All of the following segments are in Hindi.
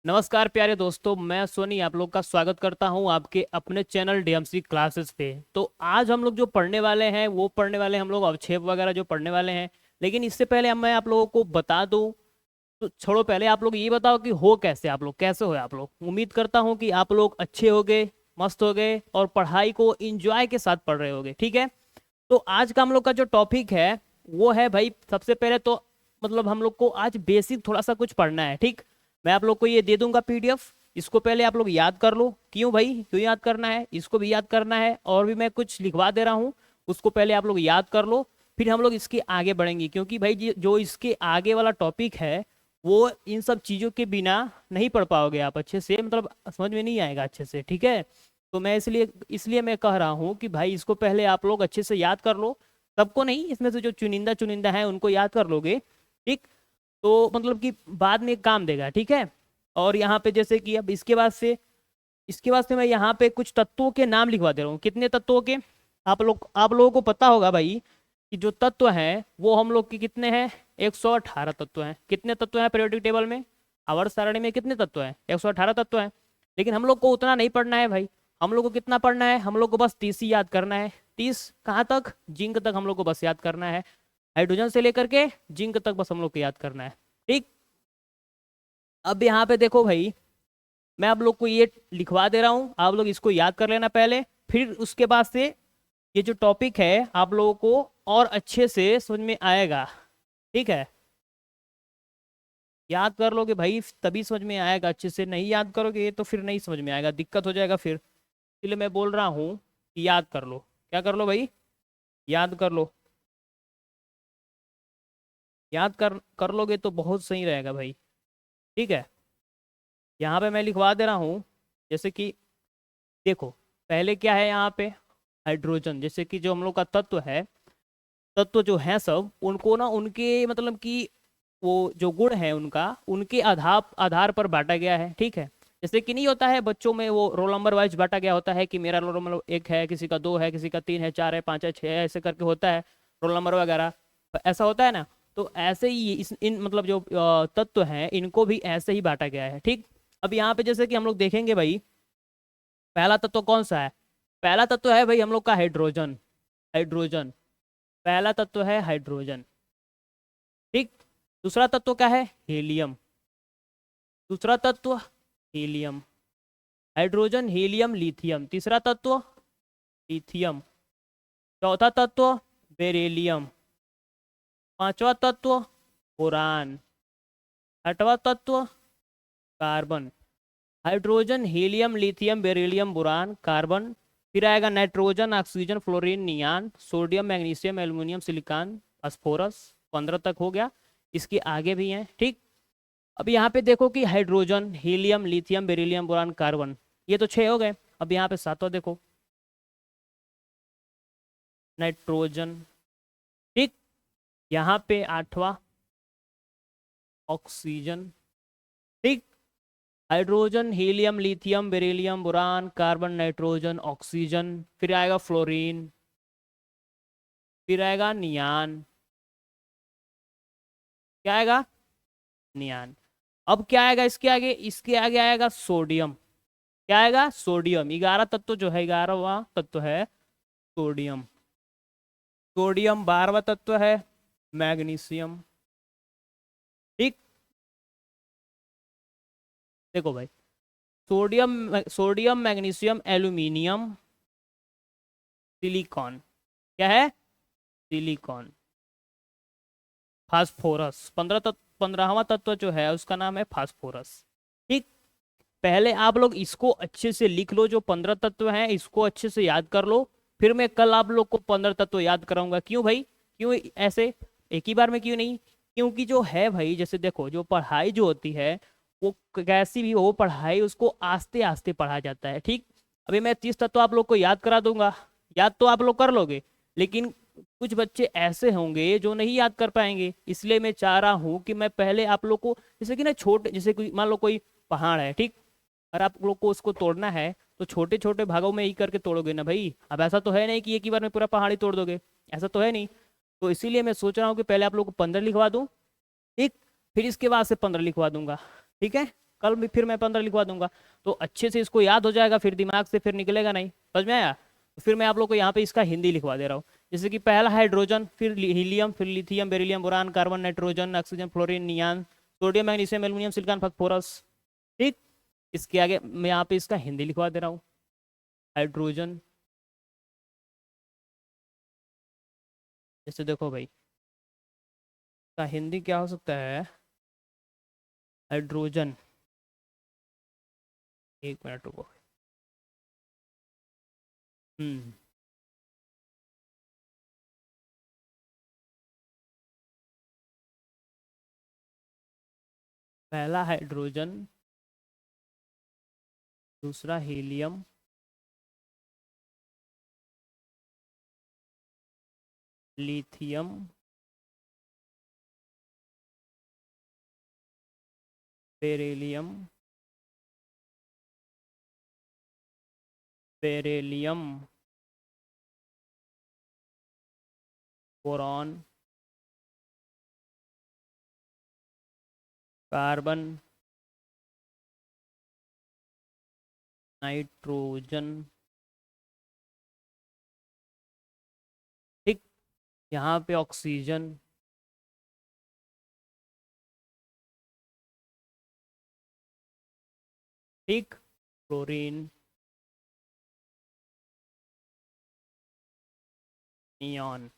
नमस्कार प्यारे दोस्तों, मैं सोनी आप लोग का स्वागत करता हूं आपके अपने चैनल डीएमसी क्लासेस पे। तो आज हम लोग जो पढ़ने वाले हैं वो पढ़ने वाले हैं हम लोग अवक्षेप वगैरह जो पढ़ने वाले हैं। लेकिन इससे पहले मैं आप लोगों को बता दूं, तो छोड़ो, पहले आप लोग ये बताओ कि हो कैसे, आप लोग कैसे हो। आप लोग, उम्मीद करता हूं कि आप लोग अच्छे हो गए, मस्त हो गए और पढ़ाई को इंजॉय के साथ पढ़ रहे होगे। ठीक है, तो आज का हम लोग का जो टॉपिक है वो है भाई, सबसे पहले तो मतलब हम लोग को आज बेसिक थोड़ा सा कुछ पढ़ना है। ठीक, मैं आप लोग को ये दे दूंगा पीडीएफ, इसको पहले आप लोग याद कर लो। क्यों भाई, क्यों याद करना है, इसको भी याद करना है और भी मैं कुछ लिखवा दे रहा हूँ, उसको पहले आप लोग याद कर लो। फिर हम लोग इसके आगे बढ़ेंगे, क्योंकि भाई जो इसके आगे वाला टॉपिक है वो इन सब चीज़ों के बिना नहीं पढ़ पाओगे आप अच्छे से, मतलब समझ में नहीं आएगा अच्छे से। ठीक है, तो मैं इसलिए इसलिए मैं कह रहा हूँ कि भाई इसको पहले आप लोग अच्छे से याद कर लो। सबको नहीं, इसमें से जो चुनिंदा चुनिंदा है उनको याद कर लोगे। ठीक, तो मतलब कि बाद में काम देगा। ठीक है, और यहाँ पे जैसे कि अब इसके बाद से मैं यहाँ पे कुछ तत्वों के नाम लिखवा दे रहा हूँ। कितने तत्वों के, आप लोगों को पता होगा भाई कि जो तत्व हैं वो हम लोग के कितने हैं, 118 तत्व हैं। कितने तत्व हैं पीरियोडिक टेबल में, आवर्त सारणी में कितने तत्व हैं, 118 तत्व हैं। लेकिन हम लोग को उतना नहीं पढ़ना है भाई, हम लोग को कितना पढ़ना है, हम लोग को बस 30 ही याद करना है। 30 कहाँ तक, जिंक तक हम लोग को बस याद करना है। हाइड्रोजन से लेकर के जिंक तक बस हम लोग को याद करना है। ठीक, अब यहाँ पे देखो भाई, मैं आप लोग को ये लिखवा दे रहा हूँ, आप लोग इसको याद कर लेना पहले। फिर उसके बाद से ये जो टॉपिक है आप लोगों को और अच्छे से समझ में आएगा। ठीक है, याद कर लोगे भाई तभी समझ में आएगा, अच्छे से नहीं याद करोगे तो फिर नहीं समझ में आएगा, दिक्कत हो जाएगा फिर। इसलिए मैं बोल रहा हूँ कि याद कर लो। क्या कर लो भाई, याद कर लो। याद कर कर लोगे तो बहुत सही रहेगा भाई। ठीक है, यहाँ पे मैं लिखवा दे रहा हूँ। जैसे कि देखो, पहले क्या है यहाँ पे, हाइड्रोजन। जैसे कि जो हम लोग का तत्व है, तत्व जो है सब उनको ना उनके मतलब कि वो जो गुण है उनका, उनके आधार आधार पर बांटा गया है। ठीक है, जैसे कि नहीं होता है बच्चों में वो रोल नंबर वाइज बांटा गया होता है कि मेरा रोल नंबर 1 है, किसी का 2 है, किसी का 3 है, 4 है, 5 है, 6 है, ऐसे करके होता है रोल नंबर वगैरह। तो ऐसा होता है ना, तो ऐसे ही इस इन मतलब जो तत्व हैं इनको भी ऐसे ही बांटा गया है। ठीक, अब यहाँ पे जैसे कि हम लोग देखेंगे भाई, पहला तत्व कौन सा है, पहला तत्व है भाई हम लोग का हाइड्रोजन। हाइड्रोजन, पहला तत्व है हाइड्रोजन। ठीक, दूसरा तत्व क्या है, हीलियम। दूसरा तत्व हीलियम, हाइड्रोजन हीलियम लिथियम। तीसरा तत्व लिथियम। चौथा तत्व बेरिलियम। पांचवा तत्व बोरान। छठवा तत्व carbon. Hydrogen helium lithium beryllium boron carbon. फिर आएगा nitrogen oxygen fluorine neon sodium magnesium aluminium silicon phosphorus. 15 तक हो गया, इसके आगे भी हैं। ठीक, अब यहाँ पे देखो कि hydrogen helium lithium beryllium boron carbon, ये तो 6 हो गए। अब यहाँ पे सातवां देखो, नाइट्रोजन। ठीक, यहाँ पे आठवां ऑक्सीजन। ठीक, hydrogen helium lithium beryllium boron carbon nitrogen oxygen. फिर आएगा फ्लोरीन, फिर आएगा नियान। क्या आएगा, नियान। अब क्या आएगा इसके आगे, इसके आगे आएगा सोडियम। क्या आएगा, सोडियम। 11 तत्व जो है, 11वां तत्व है सोडियम। सोडियम 12वां तत्व है मैग्नीशियम। ठीक, देखो भाई, sodium sodium magnesium aluminium silicon. क्या है, सिलिकॉन। फास्फोरस 15वां तत्व जो है उसका नाम है फास्फोरस। ठीक, पहले आप लोग इसको अच्छे से लिख लो, जो 15 तत्व हैं इसको अच्छे से याद कर लो। फिर मैं कल आप लोग को 15 तत्व याद कराऊंगा। क्यों भाई, क्यों ऐसे एक ही बार में क्यों नहीं, क्योंकि जो है भाई, जैसे देखो जो पढ़ाई जो होती है वो कैसी भी हो पढ़ाई, उसको आस्ते आस्ते पढ़ा जाता है। ठीक, अभी मैं 30 तत्व आप लोग को याद करा दूंगा, याद तो आप लोग कर लोगे, लेकिन कुछ बच्चे ऐसे होंगे जो नहीं याद कर पाएंगे। इसलिए मैं चाह रहा हूँ कि मैं पहले आप लोग को, जैसे कि ना छोटे, जैसे कोई मान लो कोई पहाड़ है। ठीक, अगर आप लोग को उसको तोड़ना है तो छोटे छोटे भागों में ही करके तोड़ोगे ना भाई। अब ऐसा तो है नहीं कि एक ही बार में पूरा पहाड़ी तोड़ दोगे, ऐसा तो है नहीं। तो इसीलिए मैं सोच रहा हूँ कि पहले आप लोग को 15 लिखवा दूँ। ठीक, फिर इसके बाद से 15 लिखवा दूंगा। ठीक है, कल भी फिर मैं 15 लिखवा दूंगा। तो अच्छे से इसको याद हो जाएगा, फिर दिमाग से फिर निकलेगा नहीं। समझ में आया? तो फिर मैं आप लोग को यहाँ पे इसका हिंदी लिखवा दे रहा हूँ। जैसे कि पहला हाइड्रोजन, फिर हीलियम, फिर lithium, beryllium, boron, carbon, nitrogen, oxygen, fluorine, neon, sodium, magnesium, aluminium, silicon, phosphorus. ठीक। इसके आगे मैं यहाँ पे इसका हिंदी लिखवा दे रहा हूँ। हाइड्रोजन, जैसे देखो भाई, इसका हिंदी क्या हो सकता है? हाइड्रोजन, एक मिनट रुको। हम्म। पहला हाइड्रोजन, दूसरा helium, lithium, beryllium, beryllium, boron, carbon, nitrogen. ठीक। यहाँ पे ऑक्सीजन, ठीक, chlorine, neon,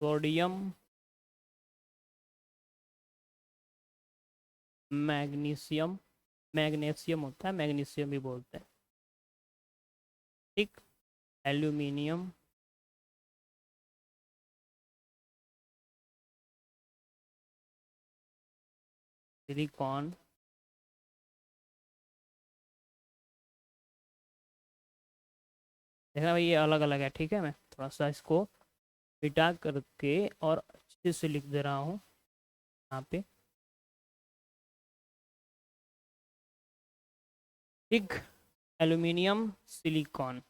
sodium, magnesium, magnesium होता है, मैग्नीशियम भी बोलते हैं। ठीक। एल्यूमिनियम, सिलिकॉन, देखना भाई ये अलग अलग है। ठीक है, मैं थोड़ा सा इसको मिटा करके और अच्छे से लिख दे रहा हूँ यहाँ पे। ठीक। Aluminium, silicon.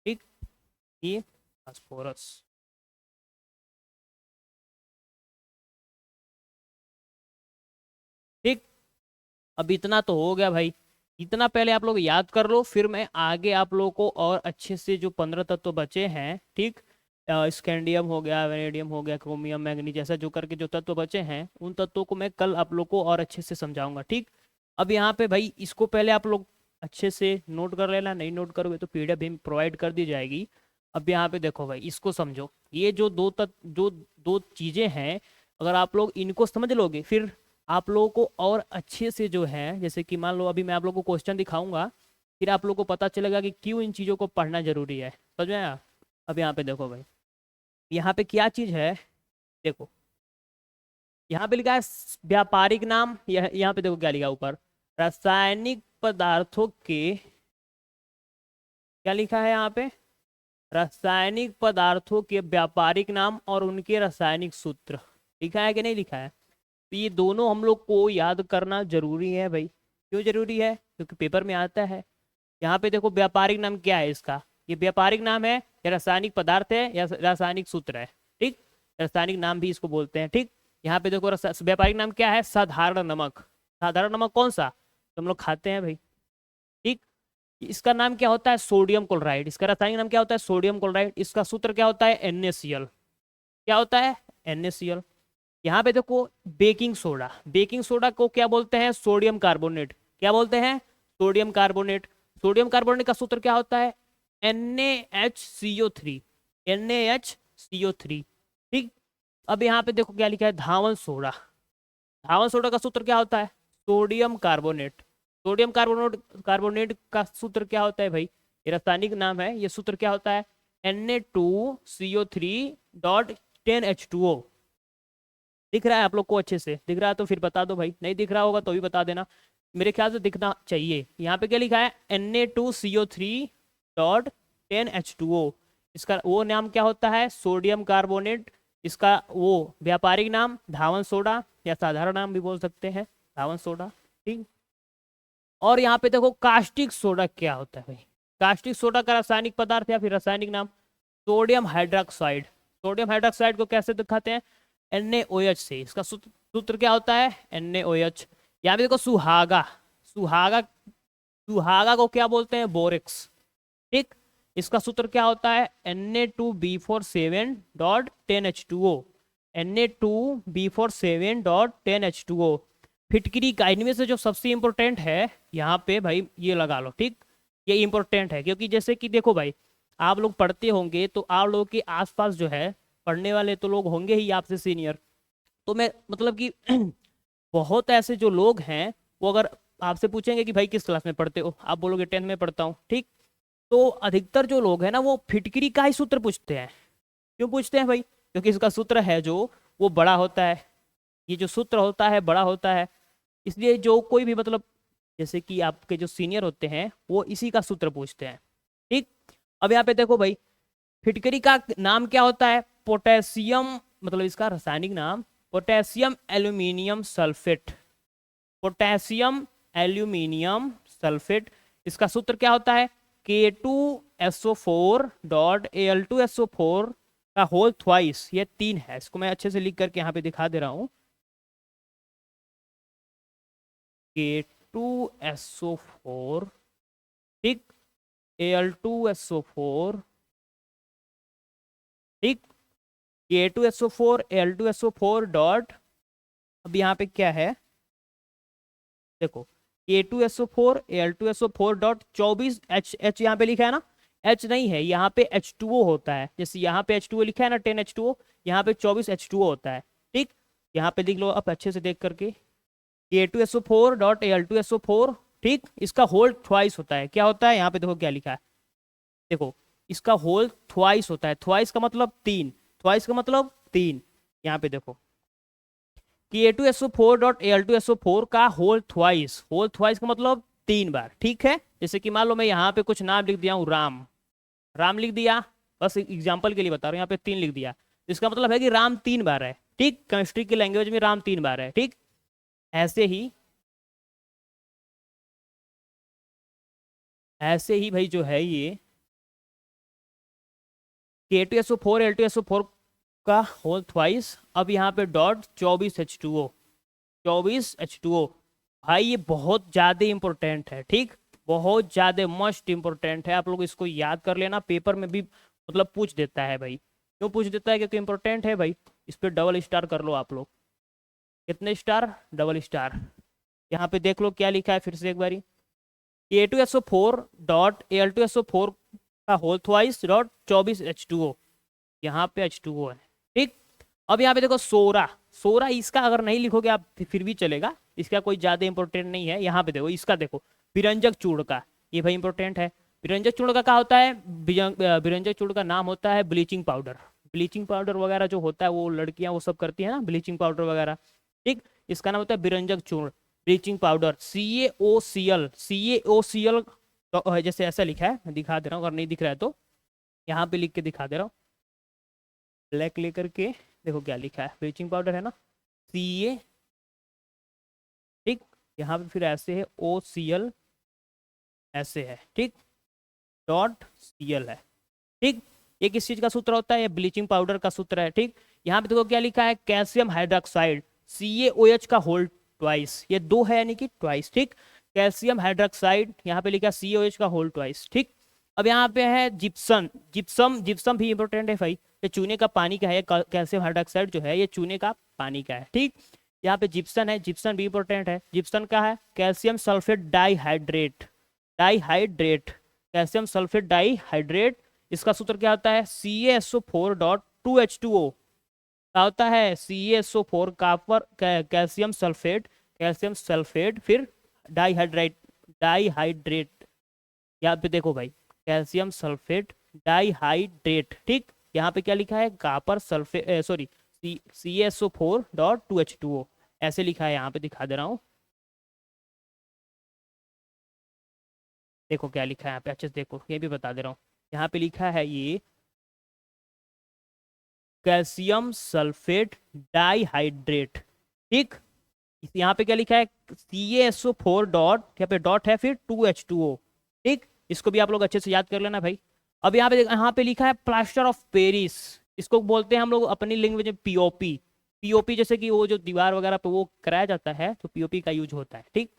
ठीक। ये फास्फोरस। ठीक। अब इतना तो हो गया भाई। इतना पहले आप लोग याद कर लो, फिर मैं आगे आप लोगों को और अच्छे से जो 15 तत्व बचे हैं, ठीक, स्कैंडियम हो गया, वेनेडियम हो गया, क्रोमियम, मैग्नीज, ऐसा जो करके जो तत्व बचे हैं उन तत्वों को मैं कल आप लोग को और अच्छे से समझाऊंगा। ठीक। अब यहाँ पे भाई इसको पहले आप लोग अच्छे से नोट कर लेना, नहीं नोट करोगे तो पीडीएफ भी प्रोवाइड कर दी जाएगी। अब यहाँ पे देखो भाई, इसको समझो। ये जो दो चीजें हैं, अगर आप लोग इनको समझ लोगे, फिर आप लोगों को और अच्छे से जो है, जैसे कि मान लो अभी मैं आप लोगों को क्वेश्चन दिखाऊंगा, फिर आप लोगों को पता चलेगा कि क्यों इन चीज़ों को पढ़ना जरूरी है। समझ में आया? अब यहाँ पे देखो भाई, यहाँ पे क्या चीज़ है, देखो यहाँ पे लिखा है व्यापारिक नाम। यहाँ पे देखो क्या लिखा है ऊपर, रासायनिक पदार्थों के, क्या लिखा है यहाँ पे, रासायनिक पदार्थों के व्यापारिक नाम और उनके रासायनिक सूत्र। लिखा है कि नहीं लिखा है? तो ये दोनों हम लोग को याद करना जरूरी है भाई। क्यों जरूरी है? क्योंकि पेपर में आता है। यहाँ पे देखो व्यापारिक नाम क्या है इसका, ये व्यापारिक नाम है या रासायनिक पदार्थ है या रासायनिक सूत्र है। ठीक। रासायनिक नाम भी इसको बोलते हैं। ठीक। यहाँ पे देखो व्यापारिक नाम क्या है, साधारण नमक। साधारण नमक कौन सा? तो हम लोग खाते हैं भाई। ठीक। इसका नाम क्या होता है, सोडियम क्लोराइड। इसका रासायनिक नाम क्या होता है, सोडियम क्लोराइड। इसका सूत्र क्या होता है, NaCl। क्या होता है, NaCl। यहाँ पे देखो बेकिंग सोडा, बेकिंग सोडा को क्या बोलते हैं, सोडियम कार्बोनेट। क्या बोलते हैं, सोडियम कार्बोनेट। सोडियम कार्बोनेट का सूत्र क्या होता है, NaHCO3। NaHCO3। ठीक। अब यहाँ पे देखो क्या लिखा है, धावन सोडा। धावन सोडा का सूत्र क्या होता है, sodium carbonate. Sodium carbonate, carbonate का सूत्र क्या होता है भाई, ये रासायनिक नाम है, ये सूत्र क्या होता है, Na2CO3.10H2O। दिख रहा है आप लोग को अच्छे से? दिख रहा है तो फिर बता दो भाई, नहीं दिख रहा होगा तो भी बता देना। मेरे ख्याल से दिखना चाहिए। यहाँ पे क्या लिखा है, Na2CO3.10H2O। इसका वो नाम क्या होता है, सोडियम कार्बोनेट। इसका वो व्यापारिक नाम धावन सोडा, या साधारण नाम भी बोल सकते हैं, धावन सोडा। ठीक। और यहाँ पे देखो कास्टिक सोडा क्या होता है भाई। कास्टिक सोडा का रासायनिक पदार्थ या फिर रासायनिक नाम, सोडियम हाइड्रोक्साइड। सोडियम हाइड्रोक्साइड को कैसे दिखाते हैं, NaOH से। इसका सूत्र क्या होता है? NaOH। यहाँ पे देखो सुहागा, सुहागा, सुहागा को क्या बोलते हैं? बोरेक्स। ठीक, इसका सूत्र क्या होता है? Na2B47.10H2O, Na2B47.10H2O। फिटकरी का इनमें से जो सबसे इंपॉर्टेंट है यहाँ पे भाई ये लगा लो। ठीक, ये इंपॉर्टेंट है क्योंकि जैसे कि देखो भाई, आप लोग पढ़ते होंगे तो आप लोगों के आसपास जो है पढ़ने वाले तो लोग होंगे ही आपसे सीनियर। तो मैं मतलब कि बहुत ऐसे जो लोग हैं वो अगर आपसे पूछेंगे कि भाई किस क्लास में पढ़ते हो, आप बोलोगे 10th में पढ़ता हूँ। ठीक, तो अधिकतर जो लोग हैं ना वो फिटकरी का ही सूत्र पूछते हैं। क्यों पूछते हैं भाई? क्योंकि इसका सूत्र है जो वो बड़ा होता है, ये जो सूत्र होता है बड़ा होता है। इसलिए जो कोई भी मतलब जैसे कि आपके जो सीनियर होते हैं वो इसी का सूत्र पूछते हैं। ठीक, अब यहाँ पे देखो भाई, फिटकरी का नाम क्या होता है? पोटेशियम, मतलब इसका रासायनिक नाम potassium aluminium sulphate, potassium aluminium sulphate. इसका सूत्र क्या होता है? K2SO4.Al2SO4 का होल ट्वाइस। ये 3 है, इसको मैं अच्छे से लिख करके यहाँ पे दिखा दे रहा हूँ। K2SO4, ठीक, Al2SO4, ठीक, K2SO4 Al2SO4 डॉट, अब यहाँ पे क्या है देखो, K2SO4 Al2SO4 डॉट 24 H यहाँ पे लिखा है ना, H नहीं है यहाँ पे H2O होता है। जैसे यहाँ पे H2O लिखा है ना 10H2O, यहाँ पे 24 H2O होता है। ठीक, यहाँ पे देख लो अब अच्छे से देख करके, K2SO4 डॉट Al2SO4, ठीक, इसका होल ट्वाइस होता है। क्या होता है? यहाँ पे देखो क्या लिखा है, देखो इसका होल ट्वाइस होता है। ट्वाइस का मतलब 3, ट्वाइस का मतलब 3। यहाँ पे देखो Ka2SO4.Al2SO4 का होल ट्वाइस, होल ट्वाइस का मतलब 3 बार। ठीक है, जैसे कि मान लो मैं यहाँ पे कुछ नाम लिख दिया हूँ, राम, राम लिख दिया, बस एग्जाम्पल के लिए बता रहा हूँ, यहाँ पे 3 लिख दिया, इसका मतलब है कि राम 3 बार है। ठीक, केमिस्ट्री की लैंग्वेज में राम 3 बार है। ठीक, ऐसे ही, ऐसे ही भाई जो है ये K2SO4 Al2SO4 का होल ट्वाइस। अब यहाँ पे डॉट 24H2O, 24H2O। भाई ये बहुत ज़्यादा इंपॉर्टेंट है। ठीक, बहुत ज़्यादा मस्ट इंपॉर्टेंट है, आप लोग इसको याद कर लेना, पेपर में भी मतलब पूछ देता है भाई। क्यों पूछ देता है? क्योंकि इंपॉर्टेंट है भाई। इस पर डबल स्टार कर लो आप लोग। कितने स्टार? Double star. यहाँ पे देख लो क्या लिखा है फिर से एक बारी, K2SO4.Al2SO4 का होल ट्वाइस डॉट 24H2O, यहाँ पे H2O है। ठीक, अब यहाँ पे देखो सोरा, सोरा इसका अगर नहीं लिखोगे आप फिर भी चलेगा, इसका कोई ज्यादा इंपॉर्टेंट नहीं है। यहाँ पे देखो इसका, देखो बिरंजक चूर्ण का, ये भाई इंपॉर्टेंट है। बिरंजक चूर्ण का क्या होता है? बिरंजक चूर्ण का नाम होता है ब्लीचिंग पाउडर। ब्लीचिंग पाउडर वगैरह जो होता है वो लड़कियां वो सब करती है ना, ब्लीचिंग पाउडर वगैरह। ठीक, इसका नाम होता है बिरंजक चूर्ण, ब्लीचिंग पाउडर, CaOCl, CaOCl। तो जैसे ऐसा लिखा है, मैं दिखा दे रहा हूँ, अगर नहीं दिख रहा है तो यहाँ पे लिख के दिखा दे रहा हूँ, ब्लैक लेकर के देखो क्या लिखा है, ब्लीचिंग पाउडर है ना, Ca, ठीक, यहाँ पे फिर ऐसे है OCl, ऐसे है। ठीक, डॉट Cl है। ठीक, ये किस चीज का सूत्र होता है? ये ब्लीचिंग पाउडर का सूत्र है। ठीक, यहाँ पे देखो क्या लिखा है, कैल्शियम हाइड्रोक्साइड, CaOH का होल ट्वाइस, ये 2 है यानी कि ट्वाइस। ठीक, कैल्शियम हाइड्रोक्साइड, यहाँ पे लिखा है CaOH का होल ट्वाइस। ठीक, अब यहाँ पे है जिप्सम, जिप्सम, जिप्सम भी इंपॉर्टेंट है भाई, ये चूने का पानी का है, कैल्शियम हाइड्रोक्साइड जो है ये चूने का पानी का है। ठीक, यहाँ पे जिप्सन है, जिप्सन भी इंपॉर्टेंट है। जिप्सन का है calcium sulphate dihydrate, dihydrate, calcium sulphate dihydrate. इसका सूत्र क्या होता है? CaSO4.2H2O क्या होता है? CaSO4 copper calcium sulphate, calcium sulphate फिर डाईहाइड्रेट, डाईहाइड्रेट। यहाँ पे देखो भाई कैल्शियम सल्फेट डाईहाइड्रेट। ठीक, यहाँ पे क्या लिखा है? कापर सल्फेट, सॉरी, CaSO4.2H2O ऐसे लिखा है, यहाँ पे दिखा दे रहा हूँ, देखो क्या लिखा है यहाँ पे, अच्छे से देखो, ये भी बता दे रहा हूँ। यहाँ पे लिखा है ये कैल्शियम सल्फेट डाईहाइड्रेट। ठीक, यहाँ पे क्या लिखा है? CaSO4 डॉट, यहाँ पे डॉट है फिर 2H2O। ठीक, इसको भी आप लोग अच्छे से याद कर लेना भाई। अब यहाँ पे लिखा है प्लास्टर ऑफ पेरिस, इसको बोलते हैं हम लोग अपनी लैंग्वेज में POP, पीओपी जैसे कि वो जो दीवार वगैरह पे वो कराया जाता है तो पीओपी का यूज होता है। ठीक,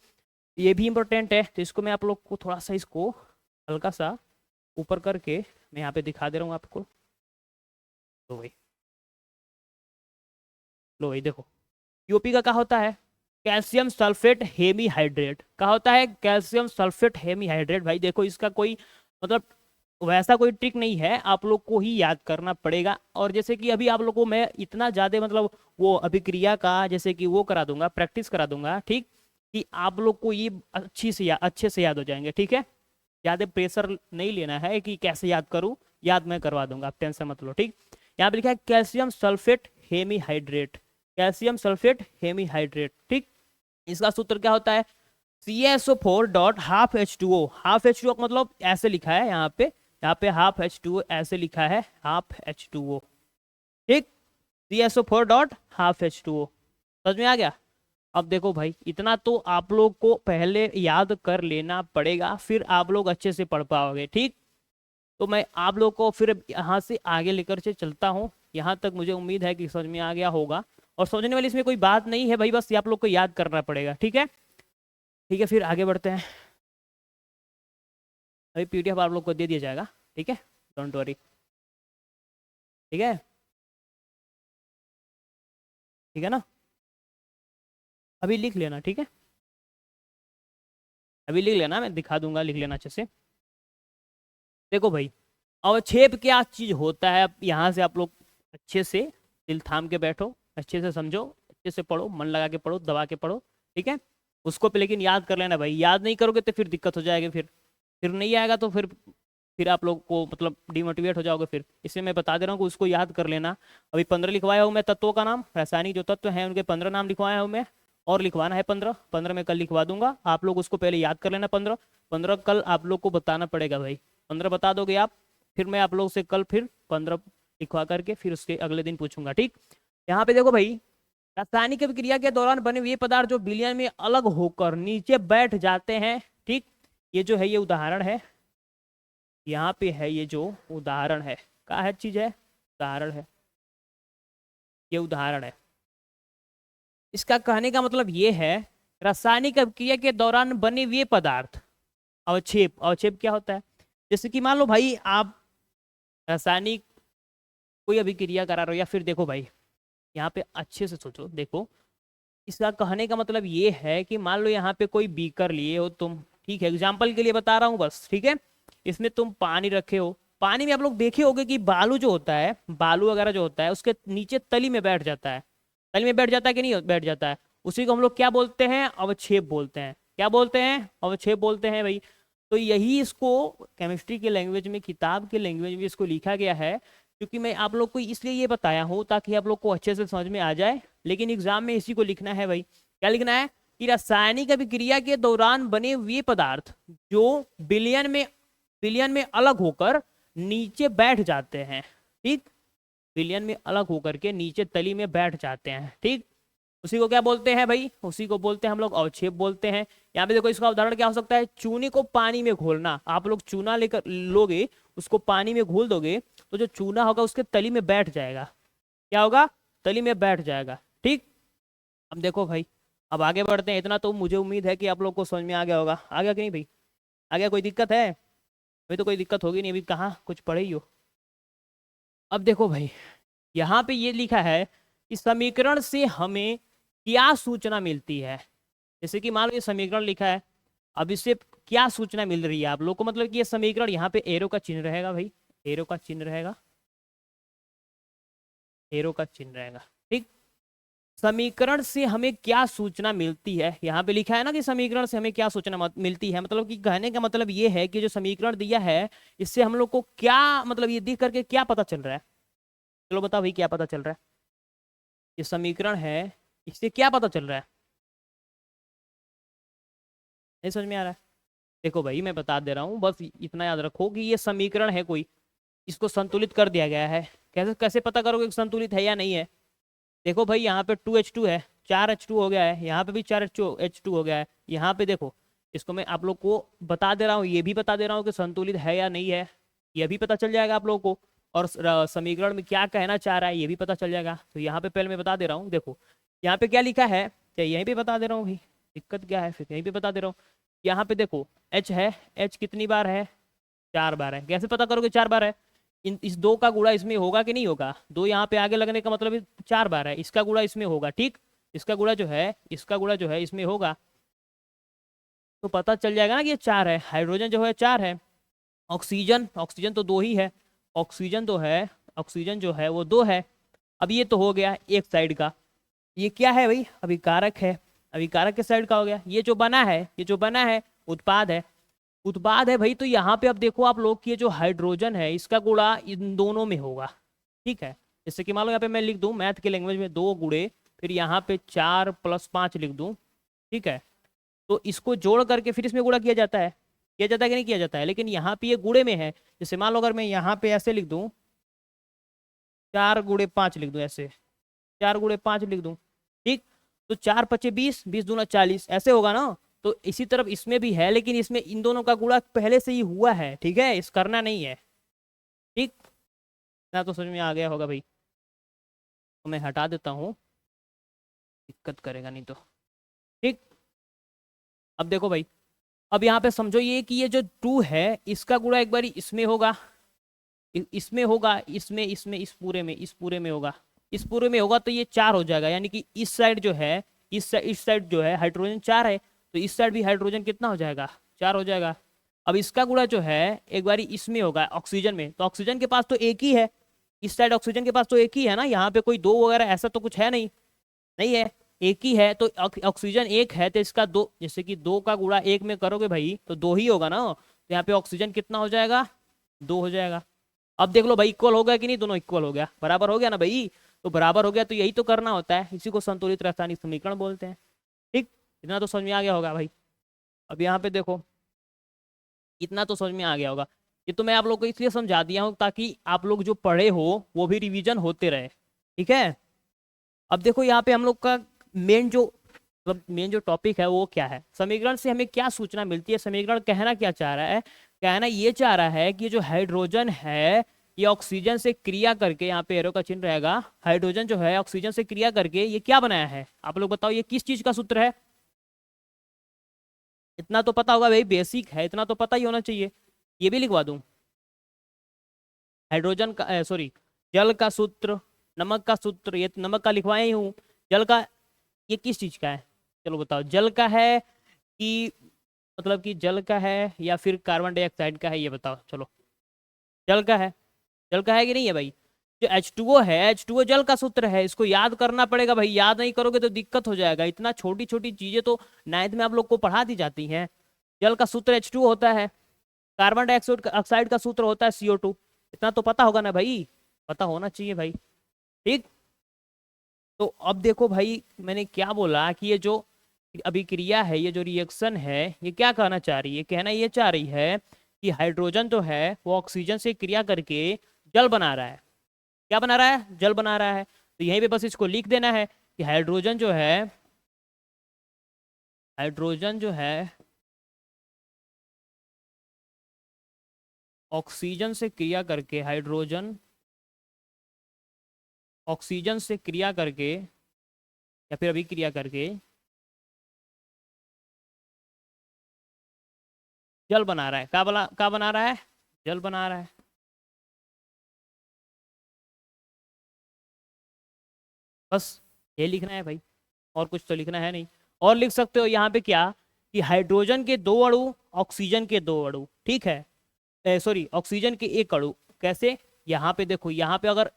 ये भी इंपॉर्टेंट है। तो इसको मैं आप लोग को थोड़ा सा इसको हल्का सा ऊपर करके मैं यहाँ पे दिखा दे रहा हूँ आपको। लो भाई, लो भाई देखो, पीओपी का क्या होता है, कैल्शियम सल्फेट हेमी हाइड्रेट का होता है, कैल्शियम सल्फेट हेमी हाइड्रेट। भाई देखो, इसका कोई मतलब वैसा कोई ट्रिक नहीं है, आप लोग को ही याद करना पड़ेगा। और जैसे कि अभी आप लोग को मैं इतना ज़्यादा मतलब वो अभिक्रिया का जैसे कि वो करा दूंगा, प्रैक्टिस करा दूंगा, ठीक, कि आप लोग को ये अच्छे से याद हो जाएंगे। ठीक है, ज़्यादा प्रेशर नहीं लेना है कि कैसे याद करूँ, याद मैं करवा दूंगा, आप टेंशन मत लो। ठीक, यहाँ पे लिखा है calcium sulphate hemihydrate, calcium sulphate hemihydrate. ठीक, इसका सूत्र क्या होता है, CaSO4 dot half H2O। Half H2O मतलब ऐसे लिखा है यहाँ पे हाफ H2O ऐसे लिखा है, हाफ H2O। ठीक, CaSO4 डॉट हाफ H2O। समझ में आ गया। अब देखो भाई, इतना तो आप लोग को पहले याद कर लेना पड़ेगा, फिर आप लोग अच्छे से पढ़ पाओगे। ठीक, तो मैं आप लोग को फिर यहाँ से आगे लेकर से चलता हूँ। यहाँ तक मुझे उम्मीद है कि समझ में आ गया होगा, और समझने वाली इसमें कोई बात नहीं है भाई, बस ये आप लोग को याद करना पड़ेगा। ठीक है, ठीक है, फिर आगे बढ़ते हैं। अभी पीडीएफ आप लोग को दे दिया जाएगा। ठीक है, डोंट वरी। ठीक है, ठीक है ना, अभी लिख लेना। ठीक है, अभी लिख लेना, मैं दिखा दूंगा, लिख लेना अच्छे से। देखो भाई, अवक्षेप क्या चीज होता है, अब यहाँ से आप लोग अच्छे से दिल थाम के बैठो, अच्छे से समझो, अच्छे से पढ़ो, मन लगा के पढ़ो, दबा के पढ़ो। ठीक है, उसको पे लेकिन याद कर लेना भाई, याद नहीं करोगे तो फिर दिक्कत हो जाएगी, फिर नहीं आएगा तो फिर आप लोग को मतलब डिमोटिवेट हो जाओगे फिर। इसलिए मैं बता दे रहा हूँ कि उसको याद कर लेना। अभी 15 लिखवाया हूँ मैं तत्वों का नाम, रासायनिक जो तत्व हैं उनके 15 नाम लिखवाया हूँ मैं, और लिखवाना है 15 में कल लिखवा दूंगा। आप लोग उसको पहले याद कर लेना, 15 कल आप लोग को बताना पड़ेगा भाई। 15 बता दोगे आप, फिर मैं आप लोग से कल फिर 15 लिखवा करके फिर उसके अगले दिन पूछूंगा। ठीक, यहाँ पे देखो भाई, रासायनिक अभिक्रिया के दौरान बने हुए पदार्थ जो विलयन में अलग होकर नीचे बैठ जाते हैं। ठीक, ये जो है ये उदाहरण है, यहाँ पे है ये जो उदाहरण है, क्या है चीज है, उदाहरण है, ये उदाहरण है। इसका कहने का मतलब ये है, रासायनिक अभिक्रिया के दौरान बने हुए पदार्थ, अवक्षेप। अवक्षेप क्या होता है, जैसे कि मान लो भाई आप रासायनिक कोई अभिक्रिया करा रहे हो, या फिर देखो भाई यहाँ पे अच्छे से सोचो, देखो इसका कहने का मतलब ये है कि मान लो यहाँ पे कोई बीकर लिए हो तुम, ठीक है, एग्जाम्पल के लिए बता रहा हूँ बस। ठीक है, इसमें तुम पानी रखे हो, पानी में आप लोग देखे होगे कि बालू जो होता है, बालू वगैरह जो होता है उसके नीचे तली में बैठ जाता है, तली में बैठ जाता है कि नहीं बैठ जाता है, उसी को हम लोग क्या बोलते हैं, अवक्षेप बोलते हैं। क्या बोलते हैं, अवक्षेप बोलते हैं भाई। तो यही इसको केमिस्ट्री के लैंग्वेज में, किताब के लैंग्वेज में इसको लिखा गया है, क्योंकि मैं आप लोग को इसलिए ये बताया हूँ ताकि आप लोग को अच्छे से समझ में आ जाए। लेकिन एग्जाम में इसी को लिखना है भाई। क्या लिखना है कि रासायनिक अभिक्रिया के दौरान बने हुए पदार्थ जो विलयन में अलग होकर नीचे बैठ जाते हैं। ठीक, विलयन में अलग होकर के नीचे तली में बैठ जाते हैं। ठीक, उसी को क्या बोलते हैं भाई, उसी को बोलते हैं हम लोग अवक्षेप बोलते हैं। यहाँ पे देखो, इसका उदाहरण क्या हो सकता है, चूने को पानी में घोलना। आप लोग चूना लेकर लोगे, उसको पानी में घोल दोगे, तो जो चूना होगा उसके तली में बैठ जाएगा। क्या होगा, तली में बैठ जाएगा। ठीक, अब देखो भाई, अब आगे बढ़ते हैं। इतना तो मुझे उम्मीद है कि आप लोग को समझ में आ गया होगा। आ गया कि नहीं भाई, आ गया, कोई दिक्कत है, अभी तो कोई दिक्कत होगी नहीं, अभी कहाँ कुछ पढ़े ही हो। अब देखो भाई, यहाँ पे ये लिखा है कि समीकरण से हमें क्या सूचना मिलती है। जैसे कि मान लो ये समीकरण लिखा है, अब इससे क्या सूचना मिल रही है आप लोग को, मतलब कि ये समीकरण, यहाँ पे एरो का चिन्ह रहेगा भाई, एरो का चिन्ह रहेगा, एरो का चिन्ह रहेगा। ठीक, समीकरण से हमें क्या सूचना मिलती है, यहाँ पे लिखा है ना कि समीकरण से हमें क्या सूचना मिलती है, मतलब कि कहने का मतलब ये है कि जो समीकरण दिया है इससे हम लोग को क्या मतलब ये देख करके क्या पता चल रहा है। चलो बताओ भाई, क्या पता चल रहा है, ये समीकरण है, इससे क्या पता चल रहा है, नहीं समझ में आ रहा है। देखो भाई, मैं बता दे रहा हूँ, बस इतना याद रखो कि ये समीकरण है कोई, इसको संतुलित कर दिया गया है। कैसे कैसे पता करोगे कि संतुलित है या नहीं है। देखो भाई, यहाँ पे 2H2 है, 4H2 हो गया है, यहाँ पे भी 4H2 हो गया है। यहाँ पे देखो, इसको मैं आप लोग को बता दे रहा हूँ, ये भी बता दे रहा हूँ कि संतुलित है या नहीं है, ये भी पता चल जाएगा आप लोगों को। और समीकरण में क्या कहना चाह रहा है ये भी पता चल जाएगा। तो यहाँ पे पहले मैं बता दे रहा हूँ, देखो यहाँ पे क्या लिखा है, क्या यहीं पे बता दे रहा हूँ भाई, दिक्कत क्या है, फिर यहीं पे बता दे रहा हूँ। यहाँ पे देखो एच है, एच कितनी बार है, 4 बार है। कैसे पता करोगे 4 बार है, इस 2 का गुणा इसमें होगा कि नहीं होगा, 2 यहाँ पे आगे लगने का मतलब 4 बार है, इसका गुणा इसमें होगा, ठीक, इसका गुणा जो है, इसका गुणा जो है इसमें होगा, तो पता चल जाएगा ना कि ये 4 है। हाइड्रोजन जो है 4 है। ऑक्सीजन, ऑक्सीजन तो 2 ही है, ऑक्सीजन तो है, ऑक्सीजन जो है वो 2 है। अब ये तो हो गया एक साइड का, ये क्या है भाई, अभिकारक है, अभिकारक के साइड का हो गया। ये जो बना है, ये जो बना है उत्पाद है, उत्पाद है भाई। तो यहाँ पे अब देखो आप लोग कि ये जो हाइड्रोजन है इसका गुणा इन दोनों में होगा, ठीक है। जैसे कि मान लो यहाँ पे मैं लिख दूं मैथ के लैंग्वेज में 2 गुणे, फिर यहाँ पे 4 + 5 लिख दूं, ठीक है। तो इसको जोड़ करके फिर इसमें गुणा किया जाता है कि नहीं किया जाता है, लेकिन यहाँ पे ये गुणे में है। जैसे मान लो अगर मैं यहाँ पे ऐसे लिख दूं 4 × 5 लिख दूं, ऐसे 4 × 5 लिख दूं, ठीक। तो 4 × 5 = 20, 20 × 2 = 40, ऐसे होगा ना। तो इसी तरफ इसमें भी है, लेकिन इसमें इन दोनों का गुणा पहले से ही हुआ है, ठीक है, इस करना नहीं है, ठीक ना। तो समझ में आ गया होगा भाई। तो मैं हटा देता हूँ, दिक्कत करेगा नहीं तो, ठीक। अब देखो भाई, अब यहाँ पे समझो ये कि ये जो 2 है इसका गुणा एक बारी इसमें होगा, इसमें होगा, इसमें, इसमें, इस पूरे में होगा, इस पूरे में होगा, तो ये 4 हो जाएगा। यानी कि इस साइड जो है, इस साइड जो है हाइड्रोजन 4 है, तो इस साइड भी हाइड्रोजन कितना हो जाएगा, 4 हो जाएगा। अब इसका गुणा जो है एक बारी इसमें होगा ऑक्सीजन में, तो ऑक्सीजन के पास तो एक ही है, इस साइड ऑक्सीजन के पास तो एक ही है ना, यहाँ पे कोई 2 वगैरह ऐसा तो कुछ है नहीं, नहीं है, एक ही है। तो ऑक्सीजन एक है तो इसका 2, जैसे कि 2 का गुणा 1 में करोगे भाई तो 2 ही होगा ना। तो यहाँ पे ऑक्सीजन कितना हो जाएगा, 2 हो जाएगा। अब देख लो भाई इक्वल हो गया कि नहीं, दोनों इक्वल हो गया, बराबर हो गया ना भाई। तो बराबर हो गया तो यही तो करना होता है, इसी को संतुलित रासायनिक समीकरण बोलते हैं, ठीक। इतना तो समझ में आ गया होगा भाई। अब यहाँ पे देखो, इतना तो समझ में आ गया होगा। ये तो मैं आप लोग को इसलिए समझा दिया हूँ ताकि आप लोग जो पढ़े हो वो भी रिवीजन होते रहे, ठीक है। अब देखो यहाँ पे हम लोग का मेन जो, मतलब मेन जो टॉपिक है वो क्या है, समीकरण से हमें क्या सूचना मिलती है, समीकरण कहना क्या चाह रहा है, कहना ये चाह रहा है कि जो हाइड्रोजन है ये ऑक्सीजन से क्रिया करके, यहाँ पे एरो का चिन्ह रहेगा, हाइड्रोजन जो है ऑक्सीजन से क्रिया करके ये क्या बनाया है, आप लोग बताओ ये किस चीज का सूत्र है। इतना तो पता होगा भाई, बेसिक है, इतना तो पता ही होना चाहिए। ये भी लिखवा दूं, हाइड्रोजन का सॉरी जल का सूत्र, नमक का सूत्र, ये तो नमक का लिखवाया ही हूँ। जल का ये किस चीज का है, चलो बताओ, जल का है कि, मतलब कि जल का है या फिर कार्बन डाइऑक्साइड का है, ये बताओ चलो। जल का है, जल का है कि नहीं है भाई। जो H2O है, H2O जल का सूत्र है, इसको याद करना पड़ेगा भाई, याद नहीं करोगे तो दिक्कत हो जाएगा। इतना छोटी छोटी चीजें तो 9th में आप लोग को पढ़ा दी जाती हैं। जल का सूत्र H2O होता है, कार्बन डाइऑक्साइड ऑक्साइड का सूत्र होता है CO2। इतना तो पता होगा ना भाई, पता होना चाहिए भाई, ठीक। तो अब देखो भाई मैंने क्या बोला कि ये जो अभिक्रिया है, ये जो रिएक्शन है, ये क्या कहना चाह रही है, कहना ये चाह रही है कि हाइड्रोजन जो है वो ऑक्सीजन से क्रिया करके जल बना रहा है। क्या बना रहा है, जल बना रहा है। तो यहीं पे बस इसको लिख देना है कि हाइड्रोजन जो है, हाइड्रोजन जो है ऑक्सीजन से क्रिया करके, हाइड्रोजन ऑक्सीजन से क्रिया करके या फिर अभिक्रिया करके जल बना रहा है। क्या बना रहा है, जल बना रहा है। बस ये लिखना है भाई, और कुछ तो लिखना है नहीं। और लिख सकते हो यहाँ पे क्या, कि हाइड्रोजन के 2 अणु, ऑक्सीजन के 2 अणु, ठीक है, सॉरी ऑक्सीजन के 1 अणु। कैसे, यहाँ पे देखो, यहाँ पे अगर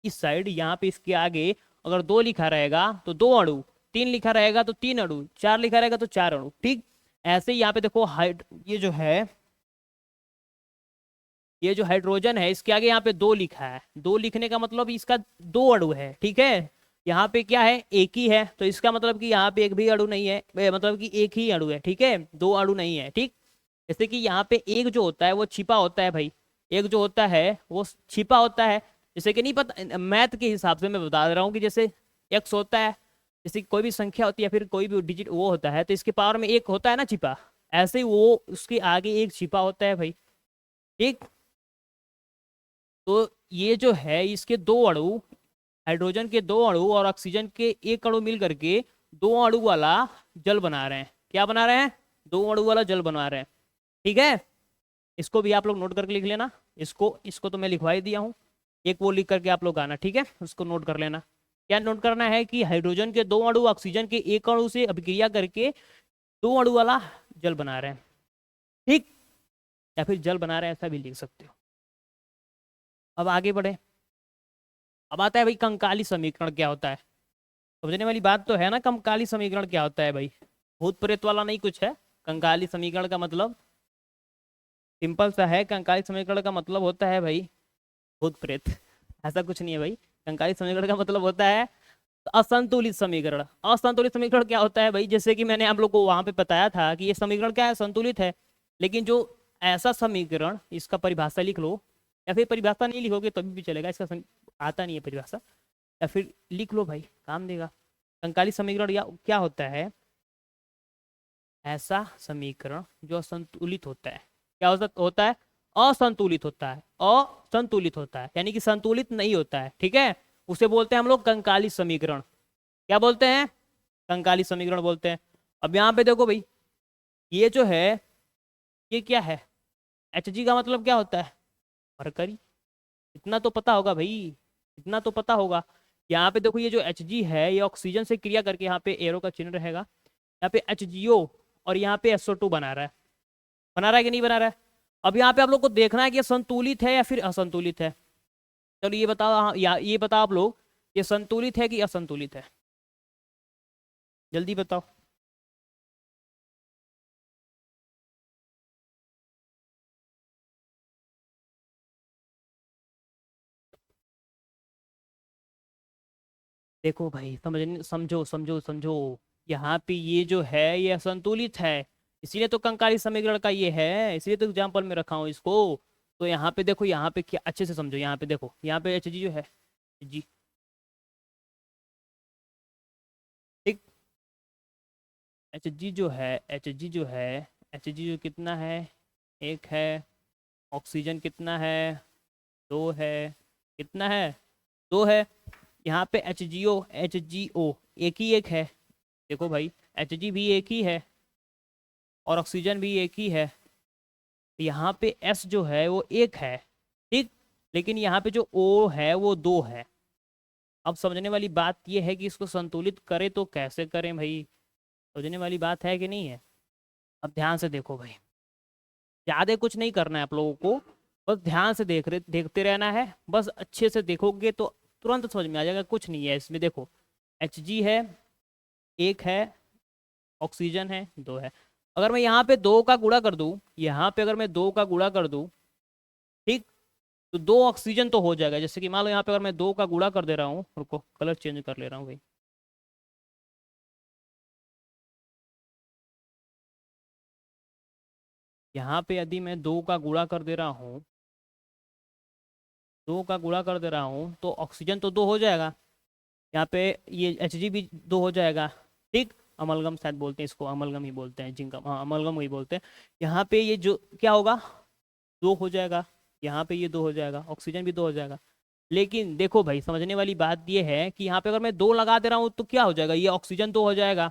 इस साइड, यहाँ पे इसके आगे अगर 2 लिखा रहेगा तो 2 अणु, 3 लिखा रहेगा तो 3 अणु, 4 लिखा रहेगा तो 4 अणु, ठीक। ऐसे ही यहाँ पे देखो ये जो है, ये जो हाइड्रोजन है इसके आगे यहाँ पे 2 लिखा है, 2 लिखने का मतलब इसका 2 अणु है, ठीक है। यहाँ पे क्या है, एक ही है, तो इसका मतलब कि यहाँ पे एक भी अणु नहीं है, मतलब कि एक ही अणु है, ठीक है, 2 अणु नहीं है, ठीक। जैसे कि यहाँ पे एक जो होता है वो छिपा होता है भाई, एक जो होता है वो छिपा होता है। जैसे कि नहीं पता, मैथ के हिसाब से मैं बता रहा हूँ कि जैसे एक्स होता है, जैसे कोई भी संख्या होती है, फिर कोई भी डिजिट वो होता है, तो इसके पावर में एक होता है ना छिपा, ऐसे ही वो उसके आगे एक छिपा होता है भाई, ठीक। तो ये जो है इसके दो अणु, हाइड्रोजन के दो अणु और ऑक्सीजन के एक अणु मिल करके दो अणु वाला जल बना रहे हैं। क्या बना रहे हैं? दो अणु वाला जल बना रहे हैं। ठीक है, इसको भी आप लोग नोट करके लिख लेना। इसको इसको तो मैं लिखवा ही दिया हूँ, एक वो लिख करके आप लोग आना। ठीक है, उसको नोट कर लेना। क्या नोट करना है कि हाइड्रोजन के दो अणु ऑक्सीजन के एक अणु से अभिक्रिया करके दो अणु वाला जल बना रहे हैं। ठीक, या फिर जल बना रहे हैं, ऐसा भी लिख सकते हो। अब आगे बढ़े। अब आता है भाई कंकाली समीकरण क्या होता है। समझने वाली बात तो है ना, कंकाली समीकरण क्या होता है भाई? भूत प्रेत वाला नहीं कुछ है। कंकाली समीकरण का मतलब सिंपल सा है। कंकाली समीकरण का मतलब होता है भाई भूत प्रेत, ऐसा कुछ नहीं है भाई। कंकाली समीकरण का मतलब होता है असंतुलित समीकरण। असंतुलित समीकरण क्या होता है भाई? जैसे कि मैंने आप लोग को वहां पे बताया था कि ये समीकरण क्या है, संतुलित है। लेकिन जो ऐसा समीकरण, इसका परिभाषा लिख लो, या फिर परिभाषा नहीं लिखोगे तभी भी चलेगा, इसका आता नहीं है परिभाषा, या फिर लिख लो भाई, काम देगा। कंकाली समीकरण या क्या होता है? ऐसा समीकरण जो असंतुलित होता है। क्या होता है? असंतुलित होता है। असंतुलित होता है यानी कि संतुलित नहीं होता है। ठीक है, उसे बोलते हैं हम लोग कंकाली समीकरण। क्या बोलते हैं? कंकाली समीकरण बोलते हैं। अब यहाँ पे देखो भाई, ये जो है ये क्या है? Hg का मतलब क्या होता है? मरकरी। इतना तो पता होगा भाई, इतना तो पता होगा। यहाँ पे देखो, ये जो Hg है ये ऑक्सीजन से क्रिया करके, यहाँ पे एरो का चिन्ह रहेगा, यहाँ पे HGO और यहाँ पे SO2 बना रहा है। बना रहा है कि नहीं बना रहा है? अब यहाँ पे आप लोग को देखना है कि ये संतुलित है या फिर असंतुलित है। चलो ये बताओ, हाँ ये बताओ आप लोग, ये संतुलित है कि असंतुलित है? जल्दी बताओ। देखो भाई, समझो समझो समझो। यहाँ पे ये जो है ये असंतुलित है, इसीलिए तो कंकाली समीकरण का ये है, इसीलिए तो एग्जाम्पल में रखा हूँ इसको। तो यहाँ पे देखो, यहाँ पे क्या, अच्छे से समझो। यहाँ पे देखो, यहाँ पे Hg जो है, जी, ठीक। Hg जो है, Hg जो है, Hg जो कितना है? एक है। ऑक्सीजन कितना है? दो है। कितना है? दो है। यहाँ पे एच जी ओ एक ही एक है। देखो भाई, Hg भी एक ही है और ऑक्सीजन भी एक ही है। यहाँ पे S जो है वो एक है, ठीक। लेकिन यहाँ पे जो O है वो दो है। अब समझने वाली बात ये है कि इसको संतुलित करें तो कैसे करें भाई? समझने वाली बात है कि नहीं है? अब ध्यान से देखो भाई, ज़्यादा कुछ नहीं करना है आप लोगों को, बस ध्यान से देखते रहना है। बस अच्छे से देखोगे तो तुरंत समझ में आ जाएगा। कुछ नहीं है इसमें, देखो Hg है, एक है। ऑक्सीजन है, दो है। अगर मैं यहाँ पे दो का गुणा कर दूं, यहाँ पे अगर मैं दो का गुणा कर दूं, ठीक, तो दो ऑक्सीजन तो हो जाएगा। जैसे कि मान लो यहाँ पे अगर मैं दो का गुणा कर दे रहा हूँ, रुको कलर चेंज कर ले रहा हूँ भाई। यहाँ पे यदि मैं दो का गुणा कर दे रहा हूँ, दो का गुणा कर दे रहा हूँ, तो ऑक्सीजन तो दो हो जाएगा। यहाँ पे ये Hg भी दो हो जाएगा, ठीक। अमलगम शायद बोलते हैं इसको, अमलगम ही बोलते हैं, जिंक, हाँ अमलगम ही बोलते हैं। यहाँ पे ये जो क्या होगा, दो हो जाएगा। यहाँ पे ये दो हो जाएगा, ऑक्सीजन भी दो हो जाएगा। लेकिन देखो भाई, समझने वाली बात ये है कि यहाँ पे अगर मैं दो लगा दे रहा हूँ तो क्या हो जाएगा, ये ऑक्सीजन दो हो जाएगा।